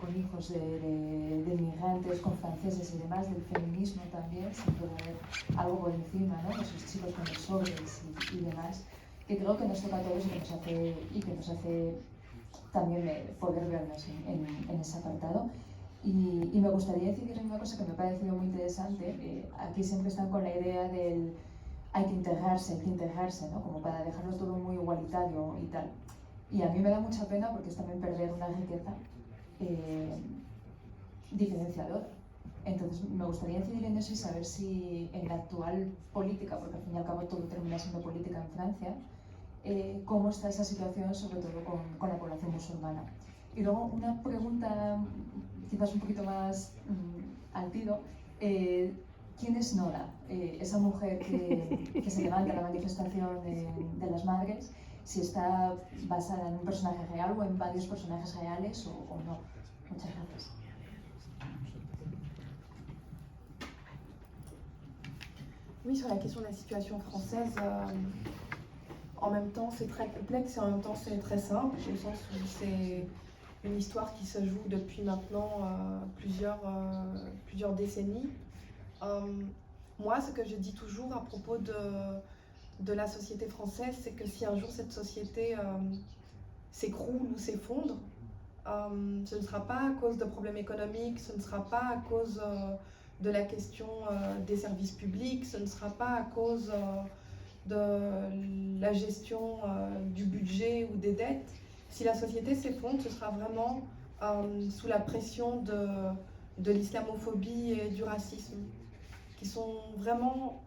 con hijos de inmigrantes, con franceses y demás, del feminismo también, siempre va a haber algo por encima, ¿no? Esos chicos con los sobres y demás, que creo que nos toca a todos y que nos hace también poder vernos en ese apartado. Y me gustaría decir una cosa que me ha parecido muy interesante. Aquí siempre están con la idea del hay que integrarse, ¿no? Como para dejarlo todo muy igualitario y tal. Y a mí me da mucha pena porque es también perder una riqueza diferenciadora. Entonces me gustaría incidir en eso y saber si en la actual política, porque al fin y al cabo todo termina siendo política en Francia, cómo está esa situación, sobre todo con la población musulmana. Y luego una pregunta quizás un poquito más al tiro. ¿Quién es Nora? Esa mujer que se levanta en la manifestación de las madres, si está basada en un personaje real o en varios personajes reales o no. Muchas gracias. Oui, sur la question de la situation française, en même temps c'est très complexe et en même temps c'est très simple, au sens où c'est une histoire qui se joue depuis maintenant plusieurs décennies. Moi, ce que je dis toujours à propos de la société française, c'est que si un jour cette société s'écroule ou s'effondre, ce ne sera pas à cause de problèmes économiques, ce ne sera pas à cause de la question des services publics, ce ne sera pas à cause de la gestion du budget ou des dettes. Si la société s'effondre, ce sera vraiment sous la pression de l'islamophobie et du racisme, qui sont vraiment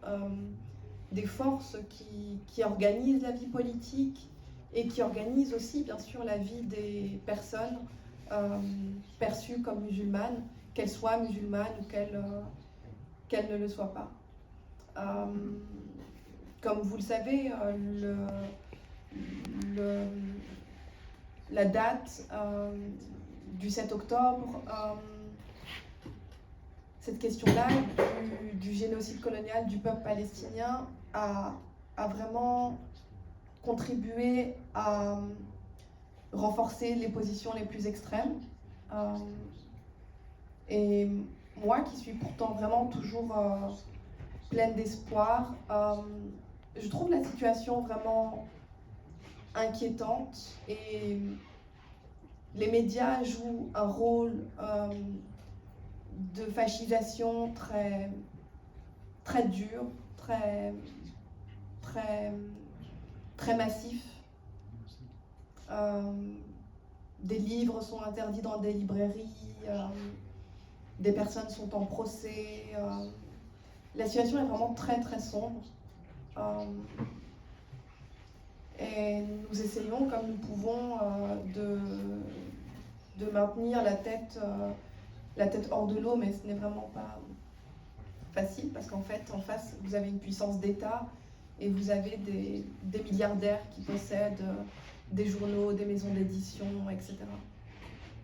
des forces qui organisent la vie politique et qui organisent aussi, bien sûr, la vie des personnes perçues comme musulmanes, qu'elles soient musulmanes ou qu'elles ne le soient pas. Comme vous le savez, la date du 7 octobre, cette question-là du génocide colonial du peuple palestinien a vraiment contribué à renforcer les positions les plus extrêmes. Et moi, qui suis pourtant vraiment toujours pleine d'espoir, je trouve la situation vraiment inquiétante et les médias jouent un rôle de fascisation très, très dur, très massif. Des livres sont interdits dans des librairies, des personnes sont en procès. La situation est vraiment très très sombre. Et nous essayons comme nous pouvons de maintenir la tête hors de l'eau, mais ce n'est vraiment pas facile parce qu'en fait, en face, vous avez une puissance d'État et vous avez des milliardaires qui possèdent des journaux, des maisons d'édition, etc.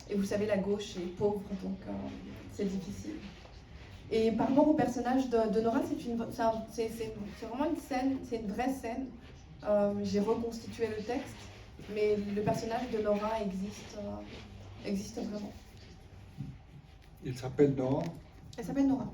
Et vous savez, la gauche est pauvre, donc c'est difficile. Et par rapport au personnage de Nora, c'est vraiment une scène, c'est une vraie scène. J'ai reconstitué le texte, mais le personnage de Nora existe vraiment. Il s'appelle Nora. Elle s'appelle Nora.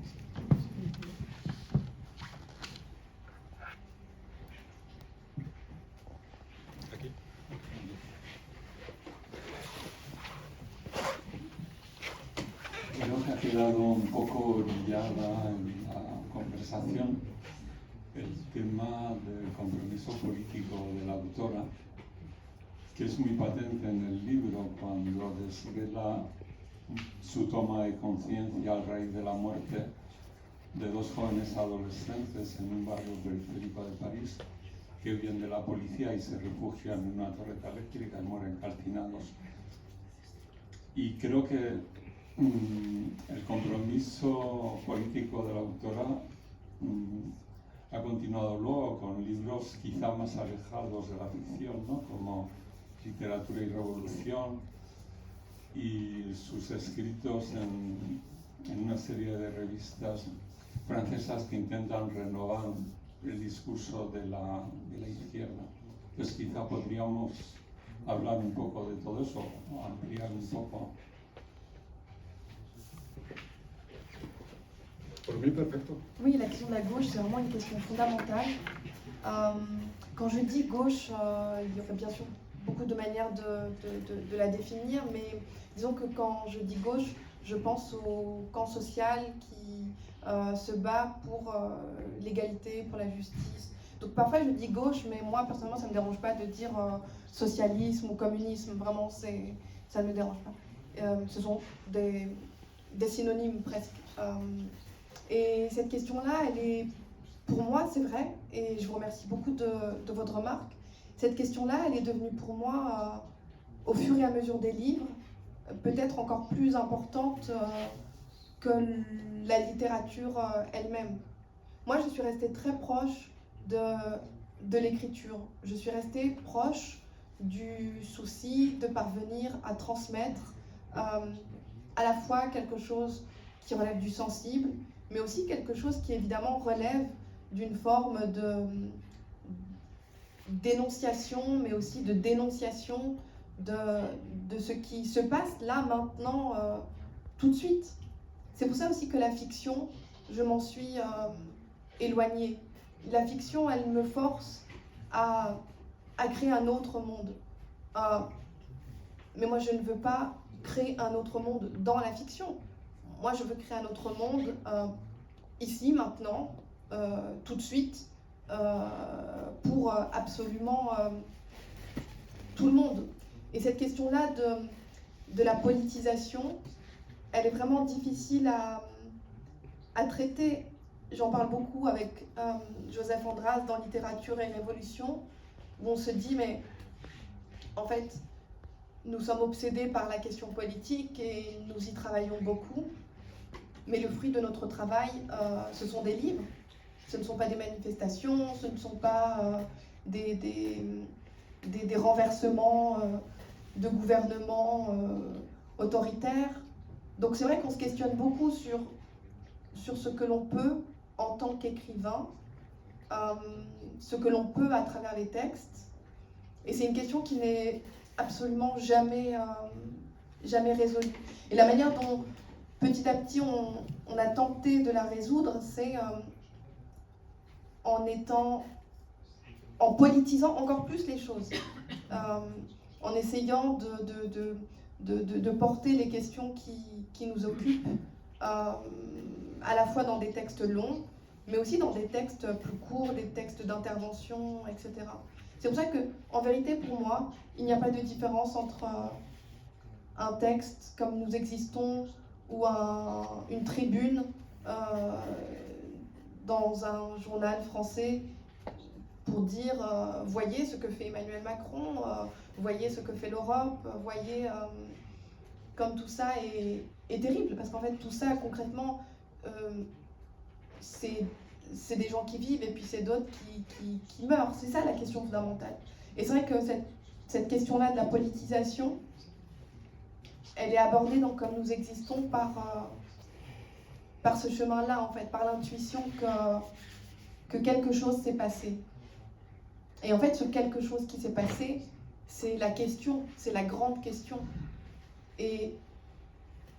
Creo que ha quedado un poco orillada en la conversación el tema del compromiso político de la autora, que es muy patente en el libro cuando desvela su toma de conciencia a raíz de la muerte de dos jóvenes adolescentes en un barrio periférico de París que huyen de la policía y se refugian en una torreta eléctrica y mueren calcinados. Y creo que el compromiso político de la autora ha continuado luego con libros quizá más alejados de la ficción, ¿no? Como Literatura y Revolución, y sus escritos en una serie de revistas francesas que intentan renovar el discurso de la izquierda. Entonces quizá podríamos hablar un poco de todo eso, o ampliar un poco. Pour lui, perfecto. Oui, la question de la gauche, c'est vraiment une question fondamentale. Quand je dis gauche, il y aurait bien sûr beaucoup de manières de la définir, mais disons que quand je dis gauche, je pense au camp social qui se bat pour l'égalité, pour la justice. Donc parfois je dis gauche, mais moi personnellement ça ne me dérange pas de dire socialisme ou communisme, vraiment ça ne me dérange pas. Ce sont des synonymes presque. Et cette question-là, elle est, pour moi, c'est vrai, et je vous remercie beaucoup de votre remarque, cette question-là, elle est devenue pour moi, au fur et à mesure des livres, peut-être encore plus importante que la littérature elle-même. Moi, je suis restée très proche de l'écriture. Je suis restée proche du souci de parvenir à transmettre à la fois quelque chose qui relève du sensible, mais aussi quelque chose qui évidemment relève d'une forme de d'énonciation, mais aussi de dénonciation de ce qui se passe là, maintenant, tout de suite. C'est pour ça aussi que la fiction, je m'en suis éloigné. La fiction, elle me force à créer un autre monde. Mais moi, je ne veux pas créer un autre monde dans la fiction. Moi, je veux créer un autre monde ici, maintenant, tout de suite, pour absolument tout le monde. Et cette question-là de la politisation, elle est vraiment difficile à traiter. J'en parle beaucoup avec Joseph Andras dans Littérature et Révolution, où on se dit, mais en fait, nous sommes obsédés par la question politique et nous y travaillons beaucoup. Mais le fruit de notre travail, ce sont des livres. Ce ne sont pas des manifestations, ce ne sont pas des renversements de gouvernements autoritaires. Donc c'est vrai qu'on se questionne beaucoup sur ce que l'on peut en tant qu'écrivain, ce que l'on peut à travers les textes. Et c'est une question qui n'est absolument jamais résolue. Et la manière dont petit à petit on a tenté de la résoudre, c'est en politisant encore plus les choses, en essayant de porter les questions qui nous occupent, à la fois dans des textes longs, mais aussi dans des textes plus courts, des textes d'intervention, etc. C'est pour ça que, en vérité, pour moi, il n'y a pas de différence entre un texte comme Nous existons ou une tribune dans un journal français pour dire voyez ce que fait Emmanuel Macron, voyez ce que fait l'Europe, voyez comme tout ça est terrible, parce qu'en fait tout ça concrètement c'est des gens qui vivent et puis c'est d'autres qui meurent. C'est ça la question fondamentale. Et c'est vrai que cette question-là de la politisation, elle est abordée donc comme Nous existons par ce chemin-là, en fait, par l'intuition que quelque chose s'est passé. Et en fait, ce quelque chose qui s'est passé, c'est la question, c'est la grande question. Et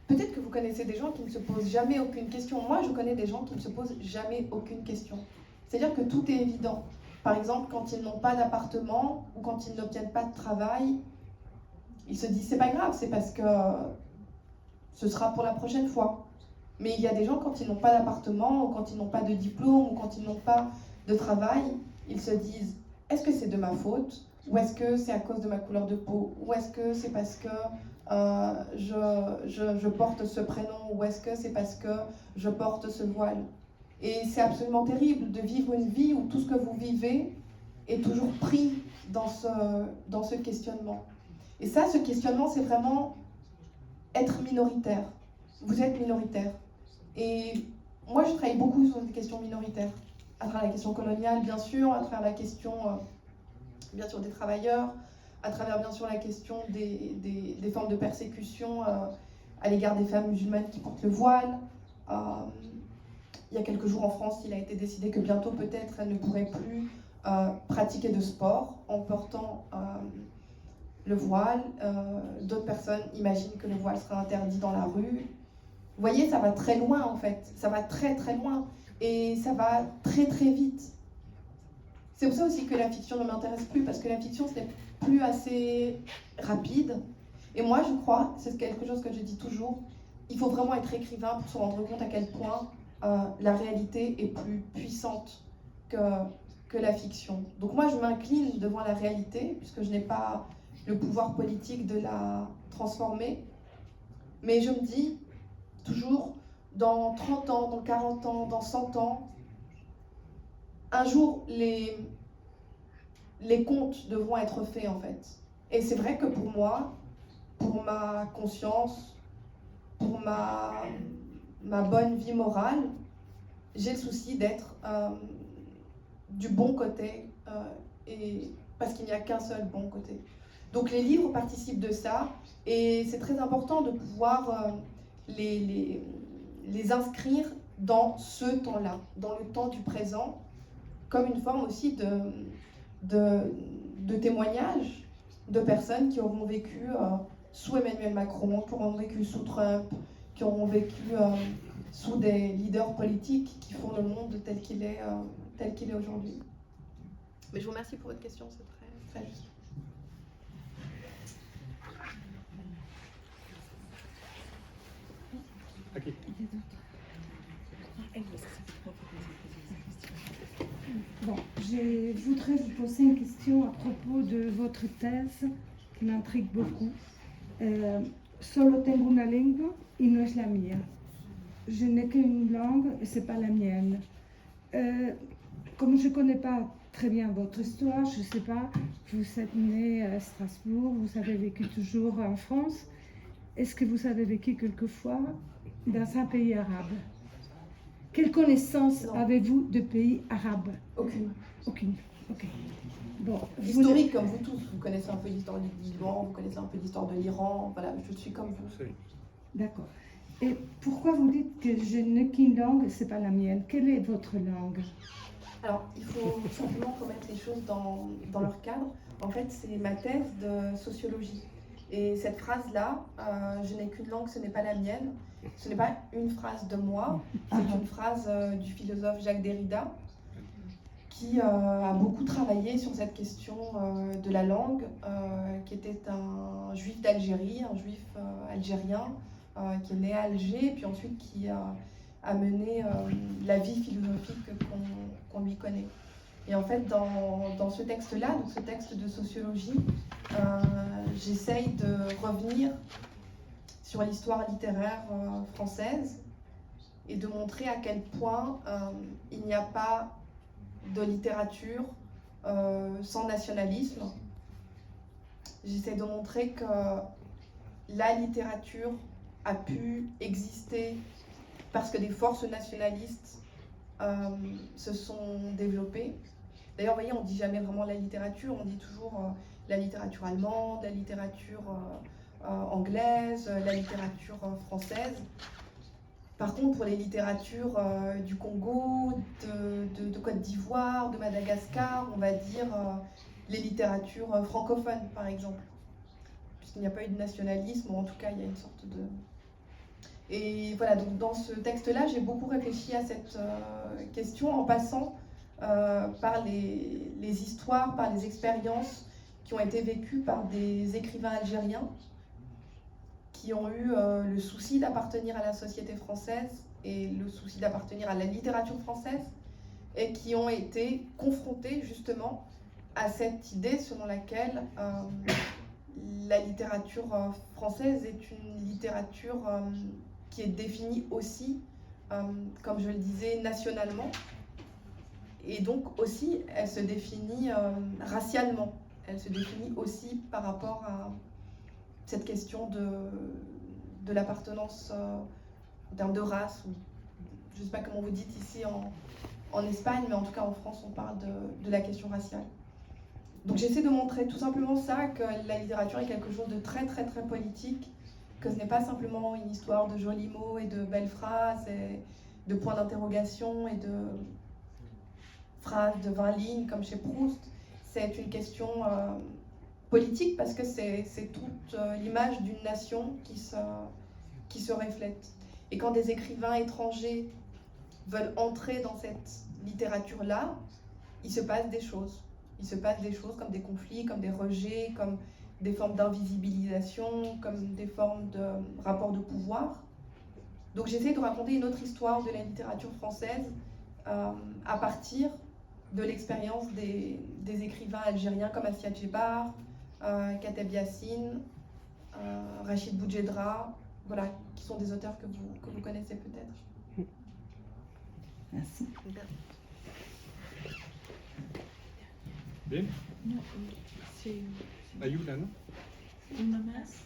peut-être que vous connaissez des gens qui ne se posent jamais aucune question. Moi, je connais des gens qui ne se posent jamais aucune question. C'est-à-dire que tout est évident. Par exemple, quand ils n'ont pas d'appartement ou quand ils n'obtiennent pas de travail, ils se disent c'est pas grave, c'est parce que ce sera pour la prochaine fois. Mais il y a des gens, quand ils n'ont pas d'appartement, ou quand ils n'ont pas de diplôme, ou quand ils n'ont pas de travail, ils se disent est-ce que c'est de ma faute? Ou est-ce que c'est à cause de ma couleur de peau? Ou est-ce que c'est parce que je porte ce prénom? Ou est-ce que c'est parce que je porte ce voile? Et c'est absolument terrible de vivre une vie où tout ce que vous vivez est toujours pris dans ce questionnement. Et ça, ce questionnement, c'est vraiment être minoritaire. Vous êtes minoritaire. Et moi, je travaille beaucoup sur des questions minoritaires, à travers la question coloniale, bien sûr, à travers la question, bien sûr, des travailleurs, à travers, bien sûr, la question des formes de persécution à l'égard des femmes musulmanes qui portent le voile. Il y a quelques jours en France, il a été décidé que bientôt, peut-être, elles ne pourraient plus pratiquer de sport en portant le voile. D'autres personnes imaginent que le voile sera interdit dans la rue. Vous voyez, ça va très loin en fait, ça va très très loin et ça va très très vite. C'est pour ça aussi que la fiction ne m'intéresse plus, parce que la fiction ce n'est plus assez rapide. Et moi je crois, c'est quelque chose que je dis toujours, il faut vraiment être écrivain pour se rendre compte à quel point la réalité est plus puissante que la fiction. Donc moi je m'incline devant la réalité, puisque je n'ai pas le pouvoir politique de la transformer, mais je me dis toujours, dans 30 ans, dans 40 ans, dans 100 ans, un jour, les comptes devront être faits, en fait. Et c'est vrai que pour moi, pour ma conscience, pour ma bonne vie morale, j'ai le souci d'être du bon côté, et parce qu'il n'y a qu'un seul bon côté. Donc les livres participent de ça, et c'est très important de pouvoir les inscrire dans ce temps-là, dans le temps du présent, comme une forme aussi de témoignage de personnes qui auront vécu sous Emmanuel Macron, qui auront vécu sous Trump, qui auront vécu sous des leaders politiques qui font le monde tel qu'il est aujourd'hui. Mais je vous remercie pour votre question, c'est très, très juste. Aquí. Bon, je voudrais vous poser une question à propos de votre thèse qui m'intrigue beaucoup. Solo tengo una lengua y no es la mía. Je n'ai qu'une langue et c'est pas la mienne. Comme je ne connais pas très bien votre histoire, je ne sais pas, vous êtes né à Strasbourg, vous avez vécu toujours en France. Est-ce que vous avez vécu quelquefois dans un pays arabe? Quelle connaissance avez-vous de pays arabes? Aucune. Aucune, ok. Bon, Historique comme vous tous, vous connaissez un peu l'histoire du Liban, vous connaissez un peu l'histoire de l'Iran, voilà, je suis comme vous. D'accord. Et pourquoi vous dites que je n'ai qu'une langue, c'est pas la mienne? Quelle est votre langue? Alors, il faut simplement remettre les choses dans leur cadre. En fait, c'est ma thèse de sociologie. Et cette phrase-là, je n'ai qu'une langue, ce n'est pas la mienne, ce n'est pas une phrase de moi, c'est une phrase du philosophe Jacques Derrida, qui a beaucoup travaillé sur cette question de la langue, qui était un juif d'Algérie, un juif algérien, qui est né à Alger, puis ensuite qui a mené la vie philosophique qu'on lui connaît. Et en fait, dans ce texte-là, donc ce texte de sociologie, j'essaye de revenir sur l'histoire littéraire française et de montrer à quel point il n'y a pas de littérature sans nationalisme. J'essaie de montrer que la littérature a pu exister parce que des forces nationalistes se sont développées. D'ailleurs, vous voyez, on ne dit jamais vraiment la littérature, on dit toujours la littérature allemande, la littérature anglaise, la littérature française. Par contre, pour les littératures du Congo, de Côte d'Ivoire, de Madagascar, on va dire les littératures francophones, par exemple. Puisqu'il n'y a pas eu de nationalisme, ou en tout cas, il y a une sorte de... Et voilà, donc dans ce texte-là, j'ai beaucoup réfléchi à cette question en passant par les histoires, par les expériences qui ont été vécues par des écrivains algériens qui ont eu le souci d'appartenir à la société française et le souci d'appartenir à la littérature française et qui ont été confrontés justement à cette idée selon laquelle la littérature française est une littérature qui est définie aussi, comme je le disais, nationalement. Et donc aussi, elle se définit racialement. Elle se définit aussi par rapport à cette question de l'appartenance en termes de race. Ou, je ne sais pas comment vous dites ici en Espagne, mais en tout cas en France, on parle de la question raciale. Donc j'essaie de montrer tout simplement ça, que la littérature est quelque chose de très très très politique, que ce n'est pas simplement une histoire de jolis mots et de belles phrases, et de points d'interrogation et de phrases de 20 lignes comme chez Proust. C'est une question politique parce que c'est toute l'image d'une nation qui se reflète. Et quand des écrivains étrangers veulent entrer dans cette littérature-là, il se passe des choses. Il se passe des choses comme des conflits, comme des rejets, comme des formes d'invisibilisation, comme des formes de rapports de pouvoir. Donc j'essaie de raconter une autre histoire de la littérature française à partir de l'expérience des écrivains algériens comme Assia Djebar, Kateb Yassine, Rachid Boudjedra, voilà, qui sont des auteurs que vous connaissez peut-être. Merci. Bien. No, c'est Ayuda, ¿no? una más.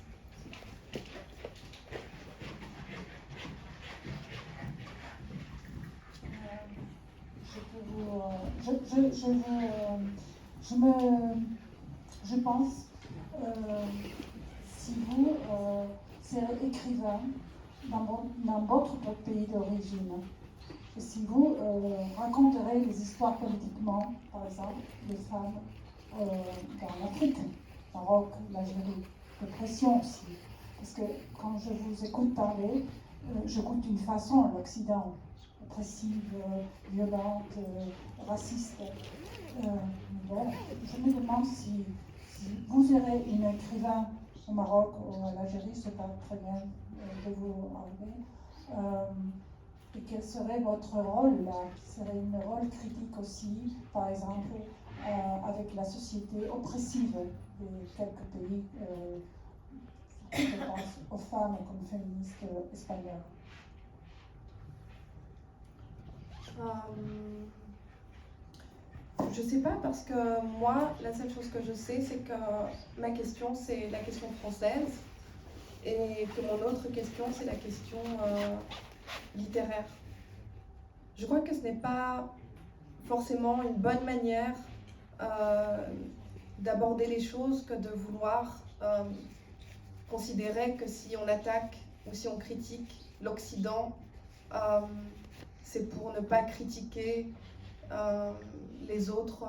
Je pense, si vous serez écrivain dans votre pays d'origine, et si vous raconterez les histoires politiquement, par exemple, des femmes dans l'Afrique, Maroc, l'Algérie, de pression aussi. Parce que quand je vous écoute parler, je goûte d'une façon l'Occident, oppressive, violente, raciste. Bon, je me demande si vous aurez un écrivain au Maroc ou à l'Algérie, c'est pas très bien de vous arriver. Et quel serait votre rôle là? Serait un rôle critique aussi, par exemple, avec la société oppressive de quelques pays, je pense aux femmes comme féministes espagnoles. Je sais pas, parce que moi, la seule chose que je sais, c'est que ma question, c'est la question française, et que mon autre question, c'est la question littéraire. Je crois que ce n'est pas forcément une bonne manière d'aborder les choses que de vouloir considérer que si on attaque ou si on critique l'Occident, c'est pour ne pas critiquer les autres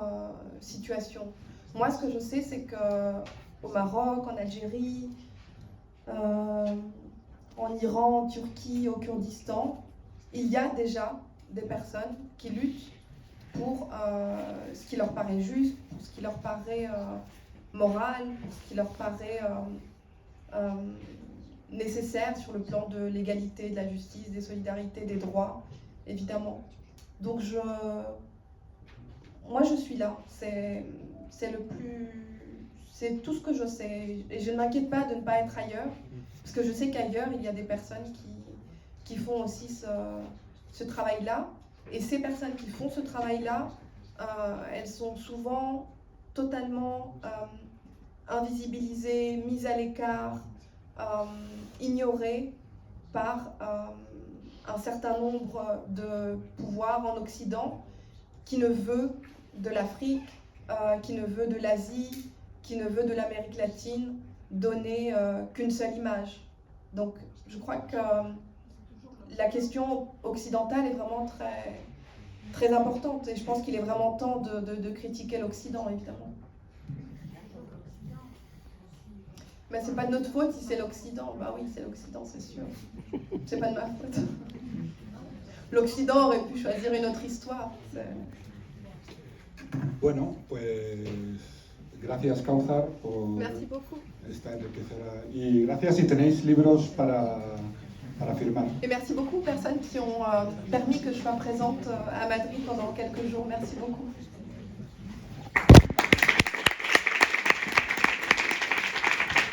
situations. Moi, ce que je sais, c'est qu'au Maroc, en Algérie, en Iran, en Turquie, au Kurdistan, il y a déjà des personnes qui luttent pour ce qui leur paraît juste, pour ce qui leur paraît moral, pour ce qui leur paraît nécessaire sur le plan de l'égalité, de la justice, des solidarités, des droits, évidemment. Donc moi je suis là, c'est tout ce que je sais, et je ne m'inquiète pas de ne pas être ailleurs, parce que je sais qu'ailleurs il y a des personnes qui font aussi ce travail-là, et ces personnes qui font ce travail-là, elles sont souvent totalement invisibilisées, mises à l'écart, ignorées par un certain nombre de pouvoirs en Occident qui ne veut de l'Afrique, qui ne veut de l'Asie, qui ne veut de l'Amérique latine donner qu'une seule image. Donc je crois que la question occidentale est vraiment très, très importante, et je pense qu'il est vraiment temps de critiquer l'Occident, évidemment. Mais c'est pas de notre faute si c'est l'Occident. Bah oui, c'est l'Occident, c'est sûr. C'est pas de ma faute. L'Occident aurait pu choisir une autre histoire. Bueno, pues gracias Kauthar por Merci beaucoup. esta enriquecedora. Y gracias si tenéis libros para firmar. Et merci beaucoup aux personnes qui ont permis que je sois présente à Madrid pendant quelques jours. Merci beaucoup.